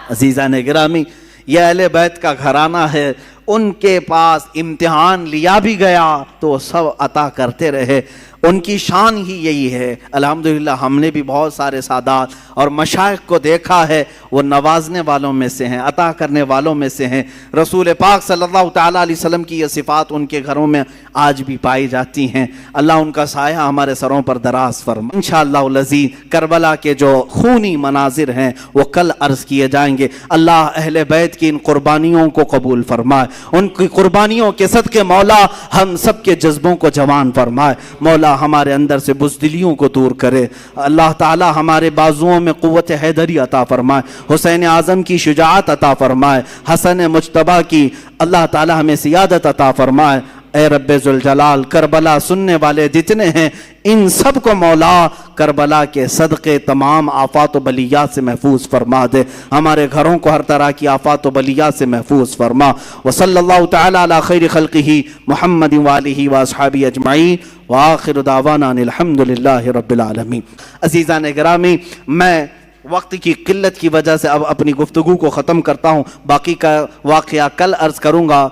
عزیزان گرامی, یہ اہل بیت کا گھرانہ ہے. ان کے پاس امتحان لیا بھی گیا تو وہ سب عطا کرتے رہے. ان کی شان ہی یہی ہے. الحمدللہ ہم نے بھی بہت سارے سادات اور مشائخ کو دیکھا ہے, وہ نوازنے والوں میں سے ہیں, عطا کرنے والوں میں سے ہیں. رسول پاک صلی اللہ تعالیٰ علیہ وسلم کی یہ صفات ان کے گھروں میں آج بھی پائی جاتی ہیں. اللہ ان کا سایہ ہمارے سروں پر دراز فرمائے. انشاءاللہ العزیز کربلا کے جو خونی مناظر ہیں وہ کل عرض کیے جائیں گے. اللہ اہل بیت کی ان قربانیوں کو قبول فرمائے. ان کی قربانیوں کے صدقے مولا ہم سب کے جذبوں کو جوان فرمائے. مولا ہمارے اندر سے بزدلیوں کو دور کرے. اللہ تعالی ہمارے بازوؤں میں قوت حیدری عطا فرمائے. حسین اعظم کی شجاعت عطا فرمائے. حسن مجتبیٰ کی اللہ تعالی ہمیں سیادت عطا فرمائے. اے رب ذوالجلال, کربلا سننے والے جتنے ہیں ان سب کو مولا کربلا کے صدقے تمام آفات و بلیات سے محفوظ فرما دے. ہمارے گھروں کو ہر طرح کی آفات و بلیات سے محفوظ فرما. وصلی اللہ تعالی علی خیر خلقہ محمد وآلہ واصحابہ اجمعین وآخر دعوانا ان الحمد للہ رب العالمین. عزیزان گرامی, میں وقت کی قلت کی وجہ سے اب اپنی گفتگو کو ختم کرتا ہوں. باقی کا واقعہ کل عرض کروں گا.